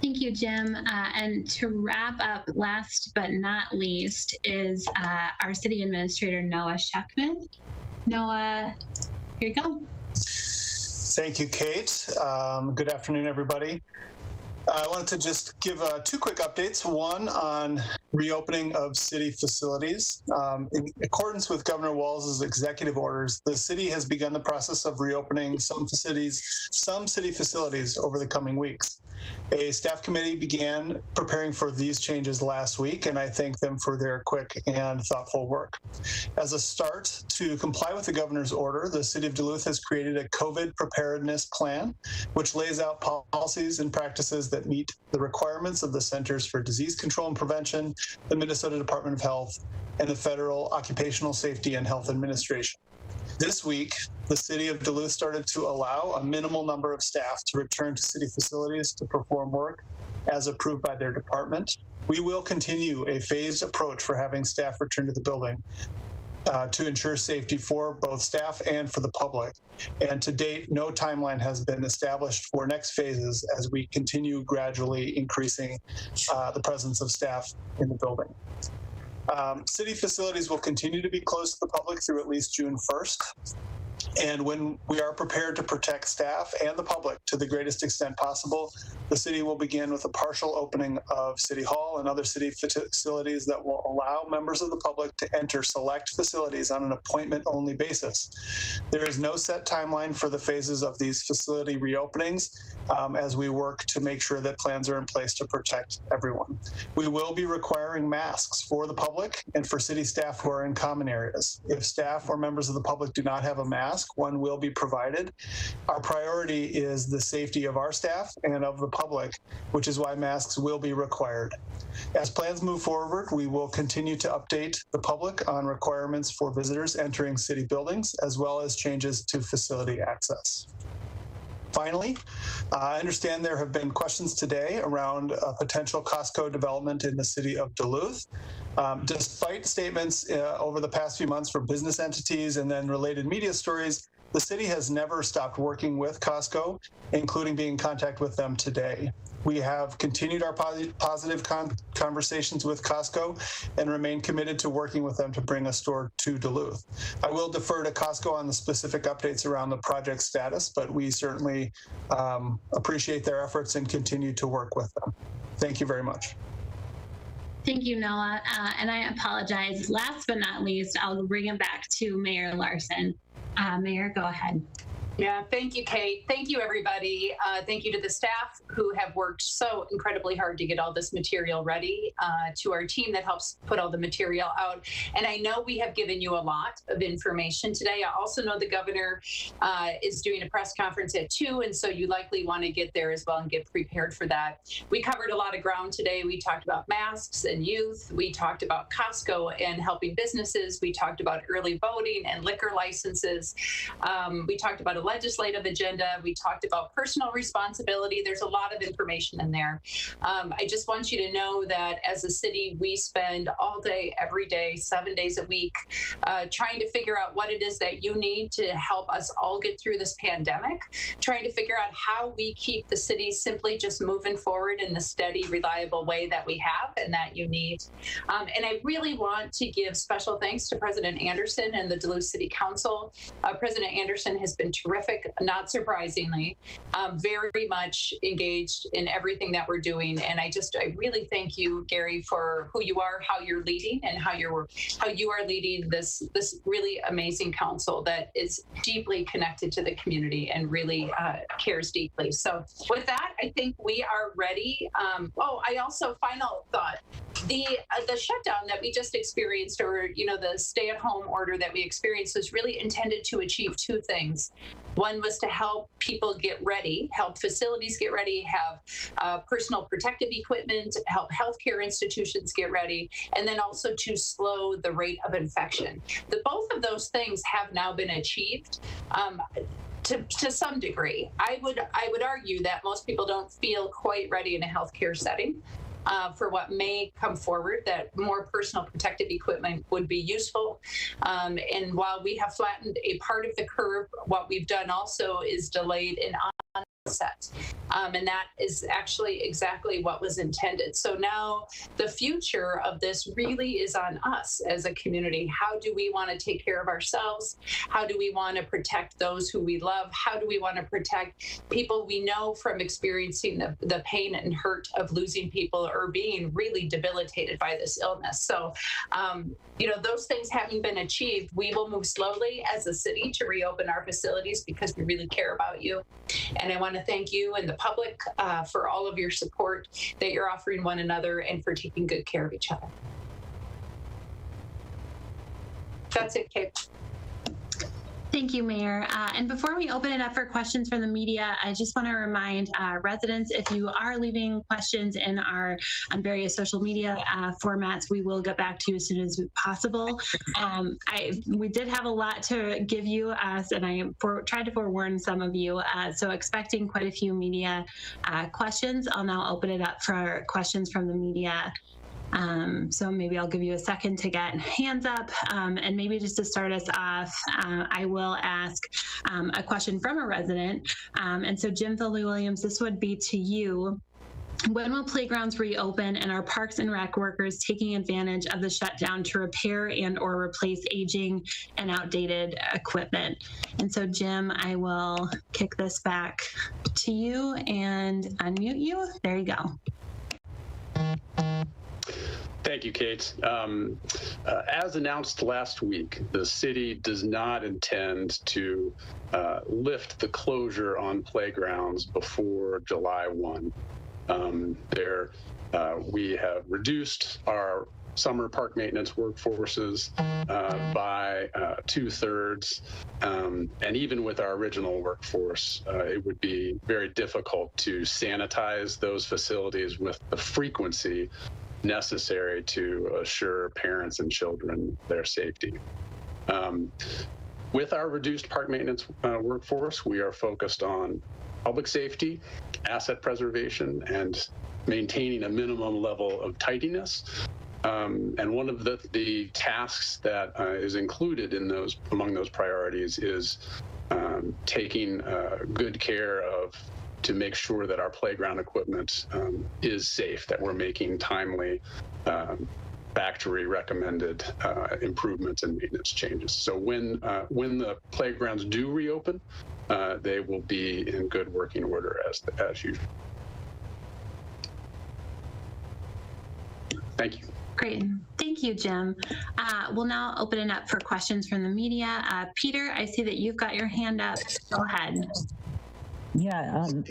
Thank you, Jim. And to wrap up, last but not least, is our City Administrator, Noah Schuckman. Noah, here you go. Thank you, Kate. Good afternoon, everybody. I wanted to just give two quick updates. One on reopening of city facilities. In accordance with Governor Walz's executive orders, the city has begun the process of reopening some city facilities over the coming weeks. A staff committee began preparing for these changes last week, and I thank them for their quick and thoughtful work. As a start, to comply with the governor's order, the City of Duluth has created a COVID preparedness plan, which lays out policies and practices that meet the requirements of the Centers for Disease Control and Prevention, the Minnesota Department of Health, and the Federal Occupational Safety and Health Administration. This week, the City of Duluth started to allow a minimal number of staff to return to city facilities to perform work as approved by their department. We will continue a phased approach for having staff return to the building to ensure safety for both staff and for the public. And to date, no timeline has been established for next phases as we continue gradually increasing the presence of staff in the building. City facilities will continue to be closed to the public through at least June 1st. And when we are prepared to protect staff and the public to the greatest extent possible, the city will begin with a partial opening of City Hall and other city facilities that will allow members of the public to enter select facilities on an appointment-only basis. There is no set timeline for the phases of these facility reopenings as we work to make sure that plans are in place to protect everyone. We will be requiring masks for the public and for city staff who are in common areas. If staff or members of the public do not have a mask, one will be provided. Our priority is the safety of our staff and of the public, which is why masks will be required. As plans move forward, we will continue to update the public on requirements for visitors entering city buildings, as well as changes to facility access. Finally, I understand there have been questions today around a potential Costco development in the City of Duluth. Despite statements over the past few months from business entities and then related media stories, the city has never stopped working with Costco, including being in contact with them today. We have continued our positive conversations with Costco and remain committed to working with them to bring a store to Duluth. I will defer to Costco on the specific updates around the project status, but we certainly appreciate their efforts and continue to work with them. Thank you very much. Thank you, Noah. And I apologize. Last but not least, I'll bring it back to Mayor Larson. Mayor, go ahead. Yeah, thank you, Kate. Thank you, everybody. Thank you to the staff who have worked so incredibly hard to get all this material ready, to our team that helps put all the material out. And I know we have given you a lot of information today. I also know the governor is doing a press conference at 2, and so you likely want to get there as well and get prepared for that. We covered a lot of ground today. We talked about masks and youth. We talked about Costco and helping businesses. We talked about early voting and liquor licenses. We talked about a legislative agenda. We talked about personal responsibility. There's a lot of information in there. I just want you to know that as a city, we spend all day, every day, 7 days a week, trying to figure out what it is that you need to help us all get through this pandemic, trying to figure out how we keep the city simply just moving forward in the steady, reliable way that we have and that you need. And I really want to give special thanks to President Anderson and the Duluth City Council. President Anderson has been terrific, not surprisingly, very much engaged in everything that we're doing. And I really thank you, Gary, for who you are, how you're leading, and how you are leading this really amazing council that is deeply connected to the community and really cares deeply. So with that, I think we are ready. I also, final thought, the shutdown that we just experienced, or the stay-at-home order that we experienced, was really intended to achieve two things. One was to help people get ready, help facilities get ready, have personal protective equipment, help healthcare institutions get ready, and then also to slow the rate of infection. Both of those things have now been achieved. To some degree. I would argue that most people don't feel quite ready in a healthcare setting for what may come forward, that more personal protective equipment would be useful. And while we have flattened a part of the curve, what we've done also is delayed an set. And that is actually exactly what was intended. So now the future of this really is on us as a community. How do we want to take care of ourselves? How do we want to protect those who we love? How do we want to protect people we know from experiencing the pain and hurt of losing people or being really debilitated by this illness? So, those things having been achieved, we will move slowly as a city to reopen our facilities because we really care about you. And I want to thank you and the public for all of your support that you're offering one another and for taking good care of each other. That's it, Kate. Thank you, Mayor. And before we open it up for questions from the media, I just want to remind residents, if you are leaving questions on various social media formats, we will get back to you as soon as possible. We did have a lot to give you, and I tried to forewarn some of you, so expecting quite a few media questions. I'll now open it up for questions from the media. So maybe I'll give you a second to get hands up, and maybe just to start us off, I will ask a question from a resident. And so Jim Philby-Williams, this would be to you. When will playgrounds reopen, and are Parks and Rec workers taking advantage of the shutdown to repair and or replace aging and outdated equipment? And so Jim, I will kick this back to you and unmute you. There you go. Thank you, Kate. As announced last week, the city does not intend to lift the closure on playgrounds before July 1. We have reduced our summer park maintenance workforces by 2/3. And even with our original workforce, it would be very difficult to sanitize those facilities with the frequency necessary to assure parents and children their safety. With our reduced park maintenance workforce, we are focused on public safety, asset preservation, and maintaining a minimum level of tidiness. And one of the tasks that is included in among those priorities is taking good care to make sure that our playground equipment is safe, that we're making timely factory recommended improvements and maintenance changes. So when the playgrounds do reopen, they will be in good working order as usual. Thank you. Great. Thank you, Jim. We'll now open it up for questions from the media. Peter, I see that you've got your hand up. Go ahead. Yeah, I'm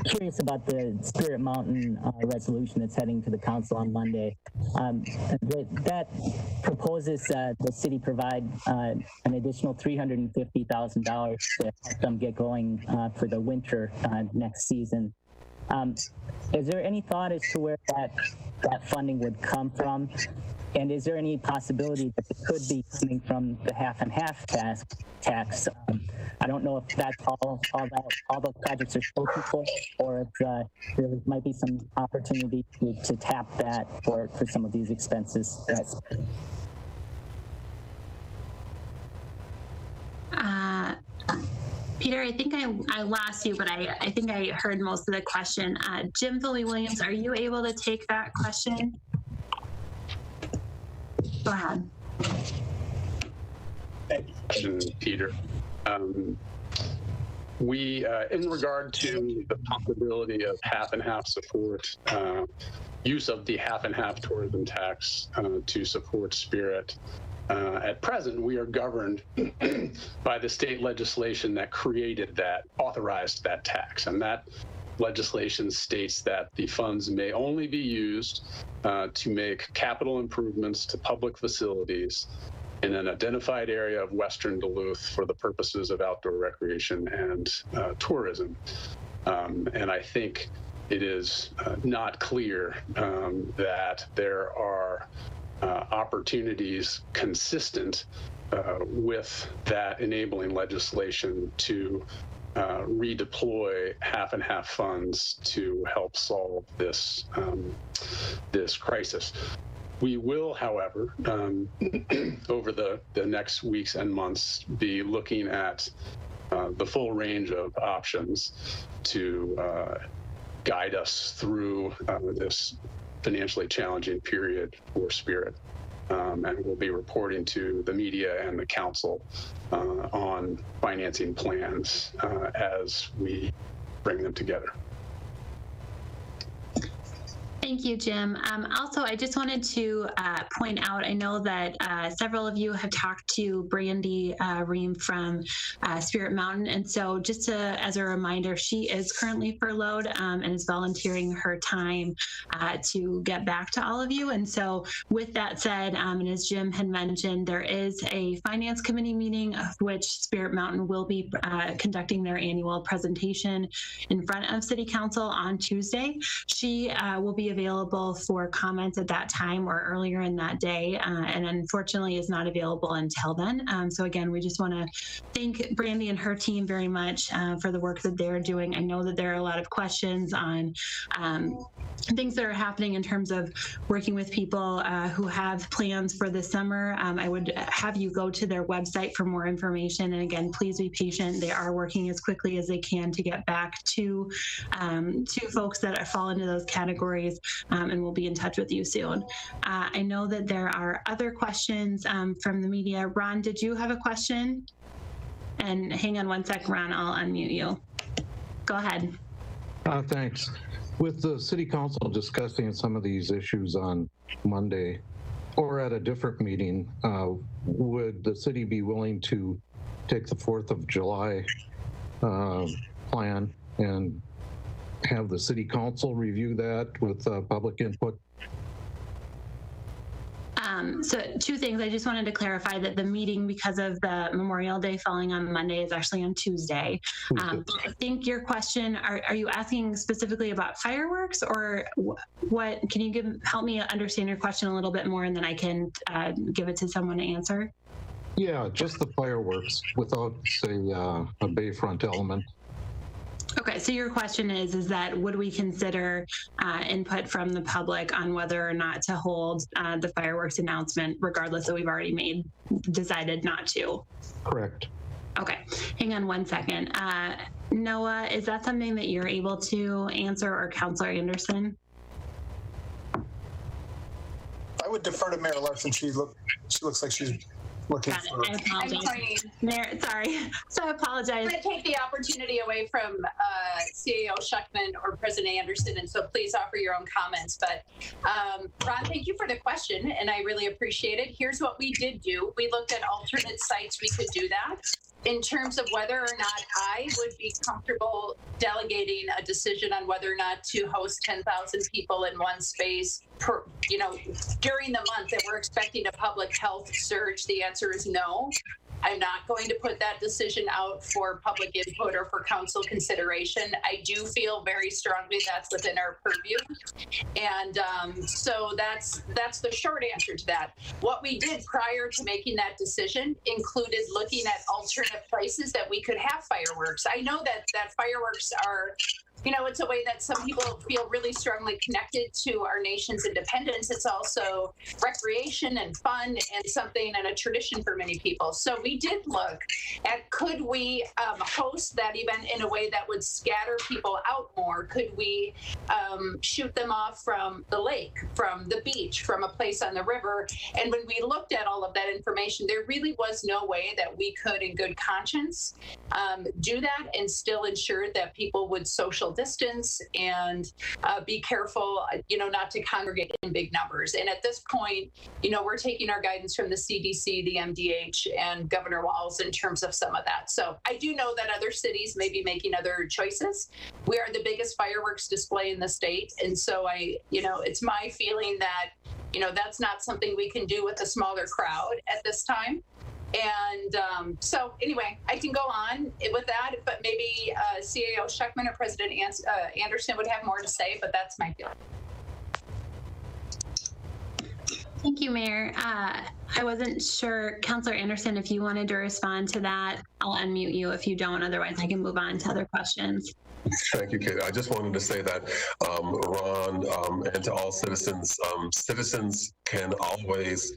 curious about the Spirit Mountain resolution that's heading to the council on Monday. That proposes the city provide an additional $350,000 to help them get going for the winter next season. Is there any thought as to where that funding would come from? And is there any possibility that it could be coming from the half and half tax? I don't know if that's all those projects are spoken for, or if there might be some opportunity to tap that for some of these expenses. Peter, I think I lost you, but I think I heard most of the question. Jim Philby-Williams, are you able to take that question? Go ahead. Thank you, Peter. We, in regard to the possibility of half and half support, use of the half and half tourism tax to support Spirit, at present, we are governed by the state legislation that authorized that tax. And that legislation states that the funds may only be used to make capital improvements to public facilities in an identified area of Western Duluth for the purposes of outdoor recreation and tourism. And I think it is not clear that there are opportunities consistent with that enabling legislation to redeploy half and half funds to help solve this crisis. We will, however, over the next weeks and months, be looking at the full range of options to guide us through this financially challenging period for Spirit. And we'll be reporting to the media and the council on financing plans as we bring them together. Thank you, Jim. Also, I just wanted to point out, I know that several of you have talked to Brandy Ream from Spirit Mountain. And so just as a reminder, she is currently furloughed and is volunteering her time to get back to all of you. And so with that said, and as Jim had mentioned, there is a finance committee meeting of which Spirit Mountain will be conducting their annual presentation in front of City Council on Tuesday. She will be available for comments at that time or earlier in that day, and unfortunately is not available until then. So again, we just want to thank Brandy and her team very much for the work that they're doing. I know that there are a lot of questions on things that are happening in terms of working with people who have plans for the summer. I would have you go to their website for more information. And again, please be patient. They are working as quickly as they can to get back to folks that fall into those categories, and we'll be in touch with you soon. I know that there are other questions from the media. Ron, did you have a question? And hang on one sec, Ron, I'll unmute you. Go ahead. Thanks. With the City Council discussing some of these issues on Monday or at a different meeting, would the city be willing to take the 4th of July plan and have the City Council review that with public input? So two things. I just wanted to clarify that the meeting, because of the Memorial Day falling on Monday, is actually on Tuesday. I think your question, are you asking specifically about fireworks, or what? Can you help me understand your question a little bit more, and then I can give it to someone to answer? Yeah, just the fireworks without, say, a bayfront element. Okay, so your question is that would we consider input from the public on whether or not to hold the fireworks announcement, regardless that we've already decided not to? Correct. Okay, hang on one second. Noah, is that something that you're able to answer, or Councilor Anderson? I would defer to Mayor Larson. She looks like she's looking for. I apologize. Mayor, sorry. So I apologize. I'm going to take the opportunity away from CAO Schuckman or President Anderson, and so please offer your own comments. But Ron, thank you for the question, and I really appreciate it. Here's what we did do. We looked at alternate sites we could do that. In terms of whether or not I would be comfortable delegating a decision on whether or not to host 10,000 people in one space during the month that we're expecting a public health surge, the answer is no. I'm not going to put that decision out for public input or for council consideration. I do feel very strongly that's within our purview. And so that's the short answer to that. What we did prior to making that decision included looking at alternate places that we could have fireworks. I know that fireworks are, it's a way that some people feel really strongly connected to our nation's independence. It's also recreation and fun and something and a tradition for many people. So we did look at, could we host that event in a way that would scatter people out more? Could we shoot them off from the lake, from the beach, from a place on the river? And when we looked at all of that information, there really was no way that we could, in good conscience, do that and still ensure that people would social distance and be careful, not to congregate in big numbers. And at this point, we're taking our guidance from the CDC, the MDH, and Governor Walz in terms of some of that. So I do know that other cities may be making other choices. We are the biggest fireworks display in the state. And so it's my feeling that, that's not something we can do with a smaller crowd at this time. And so anyway, I can go on with that, but maybe CAO Schuckman or President Anderson would have more to say, but that's my feeling. Thank you, Mayor. I wasn't sure, Councilor Anderson, if you wanted to respond to that. I'll unmute you if you don't. Otherwise, I can move on to other questions. Thank you, Kate. I just wanted to say that, Ron, and to all citizens, citizens can always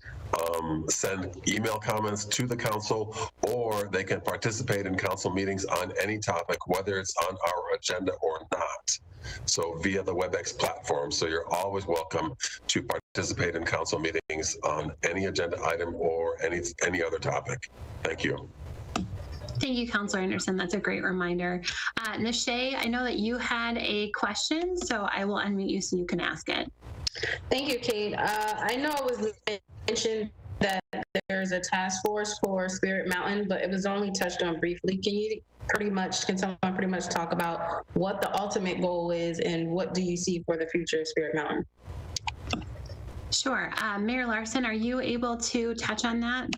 send email comments to the council, or they can participate in council meetings on any topic, whether it's on our agenda or not. So via the WebEx platform. So you're always welcome to participate in council meetings on any agenda item or any other topic. Thank you. Thank you, Councilor Anderson. That's a great reminder. Nishay, I know that you had a question, so I will unmute you so you can ask it. Thank you, Kate. I know it was mentioned that there's a task force for Spirit Mountain, but it was only touched on briefly. Can someone pretty much talk about what the ultimate goal is and what do you see for the future of Spirit Mountain? Sure. Mayor Larson, are you able to touch on that?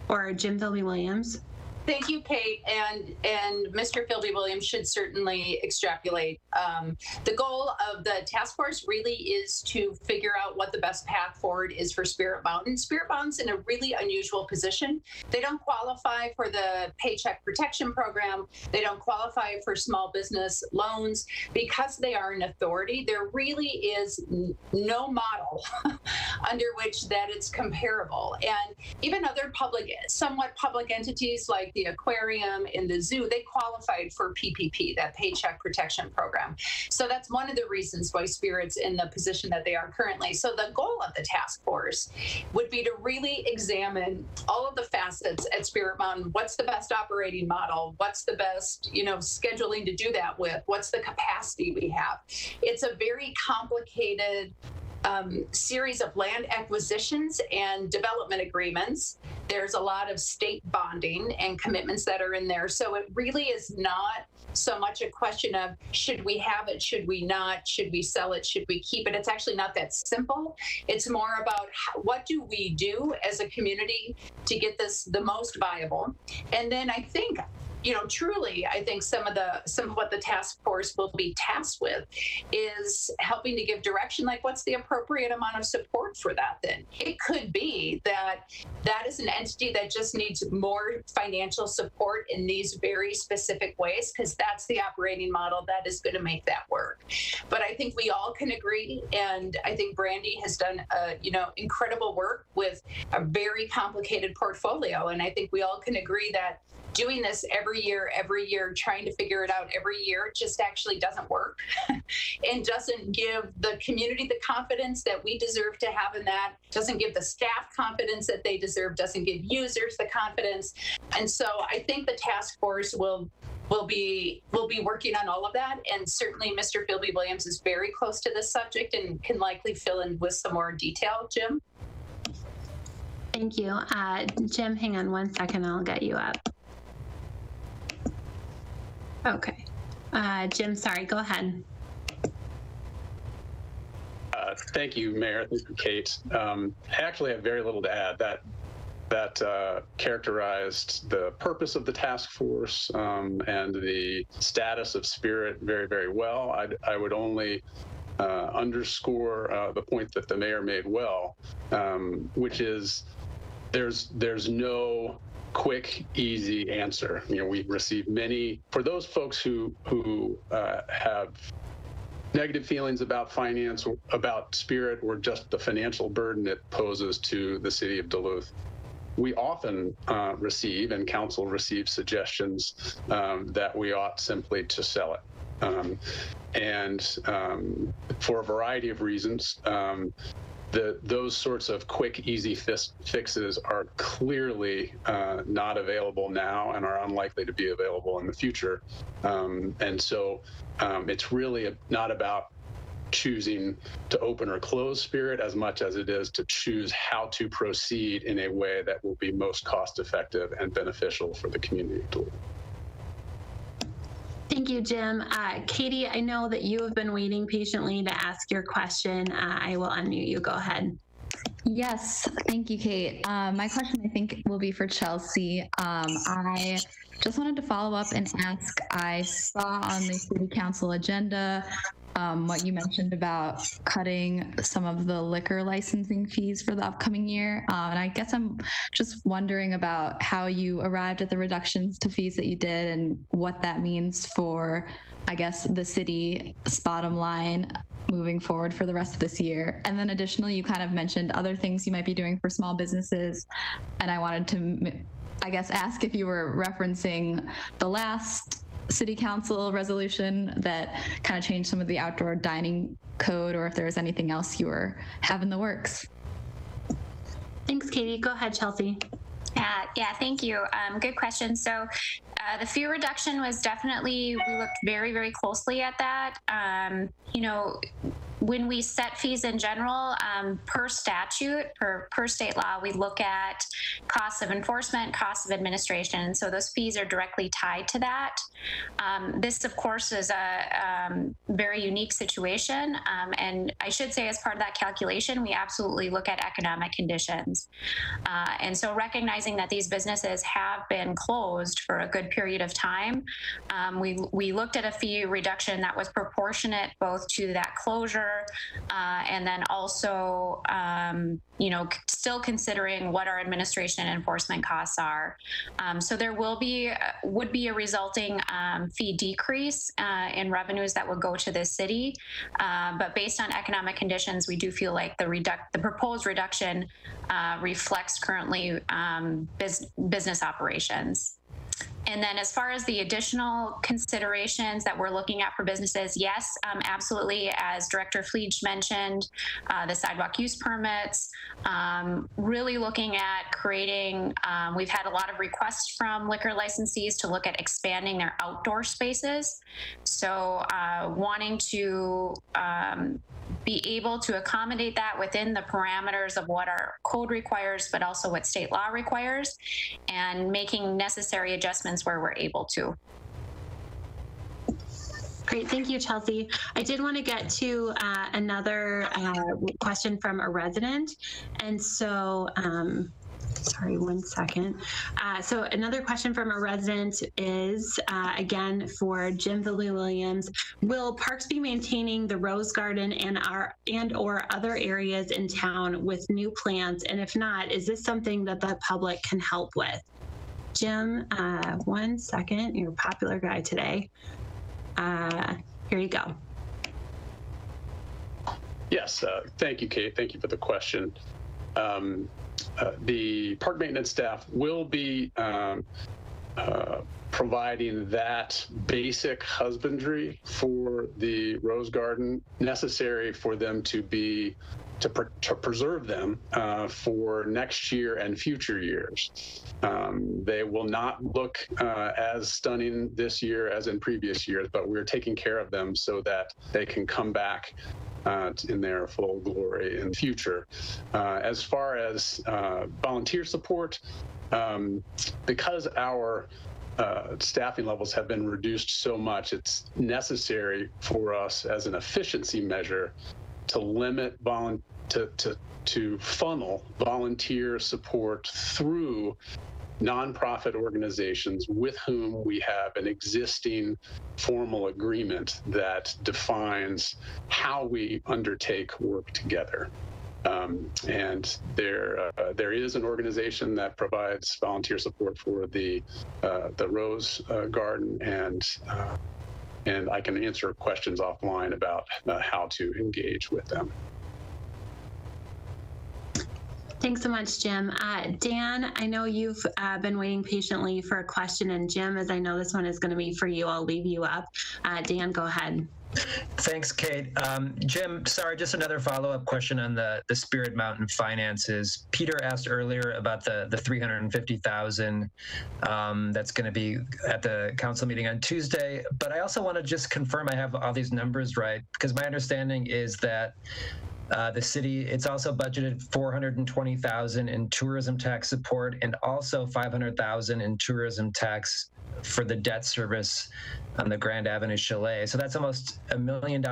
Or Jim FILBY Williams? Thank you, Kate, and Mr. FILBY Williams should certainly extrapolate. The goal of the task force really is to figure out what the best path forward is for Spirit Mountain. Spirit Mountain's in a really unusual position. They don't qualify for the Paycheck Protection Program. They don't qualify for small business loans. Because they are an authority, there really is no model under which that it's comparable. And even other somewhat public entities like the aquarium and the zoo, they qualified for PPP, that Paycheck Protection Program. So that's one of the reasons why Spirit's in the position that they are currently. So the goal of the task force would be to really examine all of the facets at Spirit Mountain. What's the best operating model? What's the best, scheduling to do that with? What's the capacity we have? It's a very complicated series of land acquisitions and development agreements. There's a lot of state bonding and commitments that are in there. So it really is not so much a question of should we have it, should we not, should we sell it, should we keep it. It's actually not that simple. It's more about what do we do as a community to get this the most viable. And then I think truly, I think some of what the task force will be tasked with is helping to give direction, like what's the appropriate amount of support for that then? It could be that is an entity that just needs more financial support in these very specific ways, because that's the operating model that is going to make that work. But I think we all can agree, and I think Brandy has done incredible work with a very complicated portfolio, and I think we all can agree that doing this every year, trying to figure it out every year just actually doesn't work and doesn't give the community the confidence that we deserve to have in that, doesn't give the staff confidence that they deserve, doesn't give users the confidence. And so I think the task force will be working on all of that. And certainly Mr. FILBY Williams is very close to this subject and can likely fill in with some more detail. Jim? Thank you. Jim, hang on one second, I'll get you up. Okay. Jim, sorry, go ahead. Thank you, Mayor. Thank you, Kate. I actually have very little to add. That characterized the purpose of the task force and the status of Spirit very, very well. I would only underscore the point that the mayor made well, which is there's no quick, easy answer. We've received many, for those folks who have negative feelings about finance, about Spirit, or just the financial burden it poses to the city of Duluth. We often receive, and council receives, suggestions that we ought simply to sell it. And for a variety of reasons, those sorts of quick, easy fixes are clearly not available now and are unlikely to be available in the future. And so it's really not about choosing to open or close Spirit as much as it is to choose how to proceed in a way that will be most cost effective and beneficial for the community. Thank you, Jim. Katie, I know that you have been waiting patiently to ask your question. I will unmute you. Go ahead. Yes, thank you, Kate. My question, I think, will be for Chelsea. I just wanted to follow up and ask, I saw on the City Council agenda what you mentioned about cutting some of the liquor licensing fees for the upcoming year. And I guess I'm just wondering about how you arrived at the reductions to fees that you did and what that means for, I guess, the city's bottom line moving forward for the rest of this year. And then additionally, you kind of mentioned other things you might be doing for small businesses. And I wanted to, I guess, ask if you were referencing the last City Council resolution that kind of changed some of the outdoor dining code, or if there was anything else you were have in the works. Thanks, Katie. Go ahead, Chelsea. Yeah, thank you. Good question. So the fee reduction was definitely, we looked very, very closely at that. You know, when we set fees in general, per statute, per state law, we look at costs of enforcement, costs of administration. And so those fees are directly tied to that. This, of course, is a very unique situation. And I should say, as part of that calculation, we absolutely look at economic conditions. And so recognizing that these businesses have been closed for a good period of time, we looked at a fee reduction that was proportionate both to that closure and then also, you know, still considering what our administration and enforcement costs are. So there would be a resulting fee decrease in revenues that would go to the city. But based on economic conditions, we do feel like the proposed reduction reflects currently business operations. And then as far as the additional considerations that we're looking at for businesses, yes, absolutely. As Director FLEECE mentioned, the sidewalk use permits, really looking at creating, we've had a lot of requests from liquor licensees to look at expanding their outdoor spaces. So wanting to be able to accommodate that within the parameters of what our code requires, but also what state law requires, and making necessary adjustments where we're able to. Great, thank you, Chelsea. I did want to get to another question from a resident. And so, sorry, one second. So another question from a resident is, again, for Jim Williams. Will parks be maintaining the Rose Garden and or other areas in town with new plants? And if not, is this something that the public can help with? Jim, one second. You're a popular guy today. Here you go. Yes, thank you, Kate. Thank you for the question. The park maintenance staff will be providing that basic husbandry for the Rose Garden necessary for them to preserve them for next year and future years. They will not look as stunning this year as in previous years, but we're taking care of them so that they can come back in their full glory in the future. As far as volunteer support, because our staffing levels have been reduced so much, it's necessary for us as an efficiency measure to limit to funnel volunteer support through nonprofit organizations with whom we have an existing formal agreement that defines how we undertake work together. And there is an organization that provides volunteer support for the Rose Garden, and I can answer questions offline about how to engage with them. Thanks so much, Jim. Dan, I know you've been waiting patiently for a question, and Jim, as I know this one is going to be for you, I'll leave you up. Dan, go ahead. Thanks, Kate. Jim, sorry, just another follow-up question on the Spirit Mountain finances. Peter asked earlier about the $350,000 that's going to be at the council meeting on Tuesday, but I also want to just confirm I have all these numbers right, because my understanding is that The city, it's also budgeted $420,000 in tourism tax support and also $500,000 in tourism tax for the debt service on the Grand Avenue Chalet. So that's almost $1 million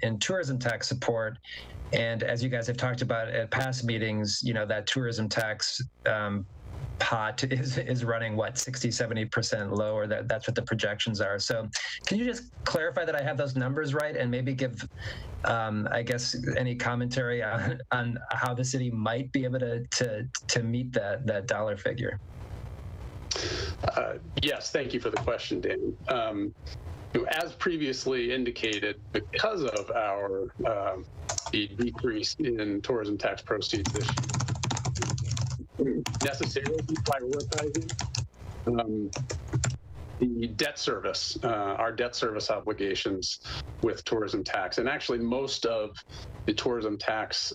in tourism tax support. And as you guys have talked about at past meetings, you know, that tourism tax pot is running what, 60-70% lower. That's what the projections are. So can you just clarify that I have those numbers right, and maybe give I guess any commentary on how the city might be able to meet that dollar figure? Yes, thank you for the question, Dan. As previously indicated, because of our the decrease in tourism tax proceeds this year, necessarily prioritizing the debt service, our debt service obligations with tourism tax. And actually most of the tourism tax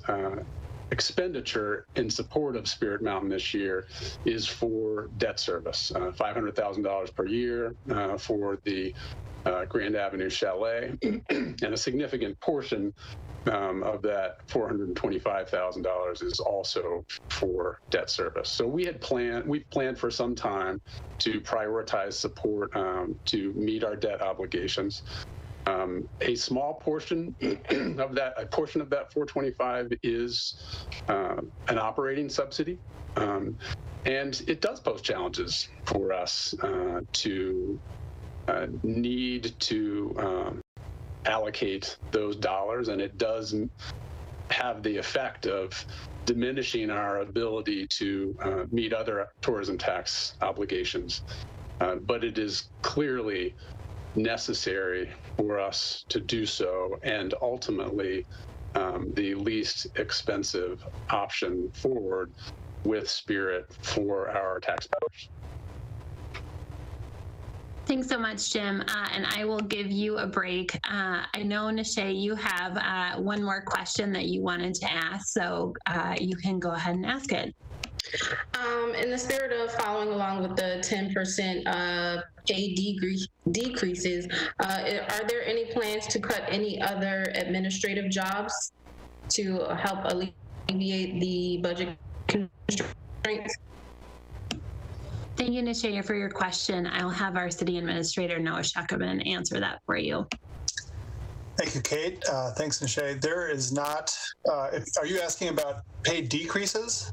expenditure in support of Spirit Mountain this year is for debt service, $500,000 per year for the Grand Avenue Chalet, and a significant portion of that $425,000 is also for debt service. So we've planned for some time to prioritize support to meet our debt obligations. A small portion of that, 425 is an operating subsidy, and it does pose challenges for us to need to allocate those dollars, and it does have the effect of diminishing our ability to meet other tourism tax obligations. But it is clearly necessary for us to do so, and ultimately the least expensive option forward with Spirit for our taxpayers. Thanks so much, Jim. And I will give you a break. I know, Nishay, you have one more question that you wanted to ask, so you can go ahead and ask it. In the spirit of following along with the 10% pay decreases, are there any plans to cut any other administrative jobs to help alleviate the budget constraints? Thank you, Nishay, for your question. I'll have our city administrator, Noah Shuckerman, answer that for you. Thank you, Kate. Thanks, Nishay. There is not, are you asking about pay decreases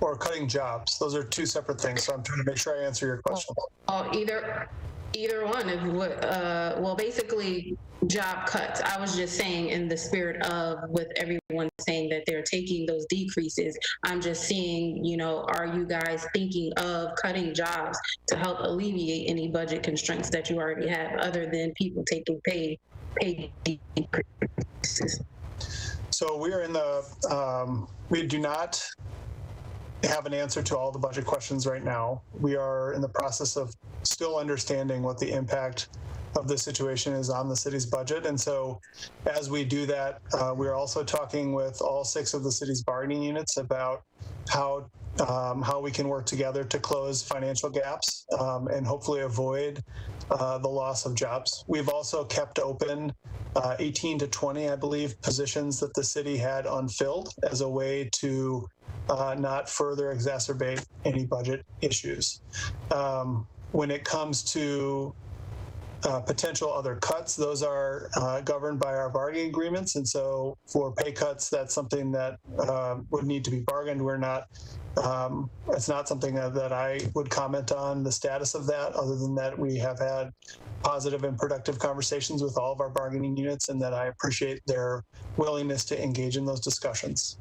or cutting jobs? Those are two separate things, so I'm trying to make sure I answer your question. Either one is what, well, basically job cuts. I was just saying in the spirit of with everyone saying that they're taking those decreases, I'm just seeing, you know, are you guys thinking of cutting jobs to help alleviate any budget constraints that you already have other than people taking pay decreases? So we are in the, we do not have an answer to all the budget questions right now. We are in the process of still understanding what the impact of the situation is on the city's budget. And so as we do that, we're also talking with all 6 of the city's bargaining units about how we can work together to close financial gaps and hopefully avoid the loss of jobs. We've also kept open 18 to 20, I believe, positions that the city had unfilled as a way to not further exacerbate any budget issues. When it comes to potential other cuts, those are governed by our bargaining agreements. And so for pay cuts, that's something that would need to be bargained. We're not, it's not something that I would comment on the status of that, other than that we have had positive and productive conversations with all of our bargaining units, and that I appreciate their willingness to engage in those discussions.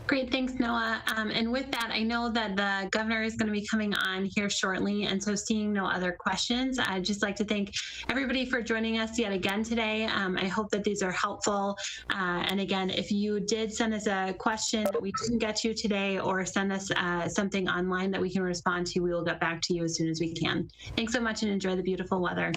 Great, thanks, Noah. And with that, I know that the governor is going to be coming on here shortly, and so seeing no other questions, I'd just like to thank everybody for joining us yet again today. I hope that these are helpful. And again, if you did send us a question that we didn't get to today, or send us something online that we can respond to, we will get back to you as soon as we can. Thanks so much, and enjoy the beautiful weather.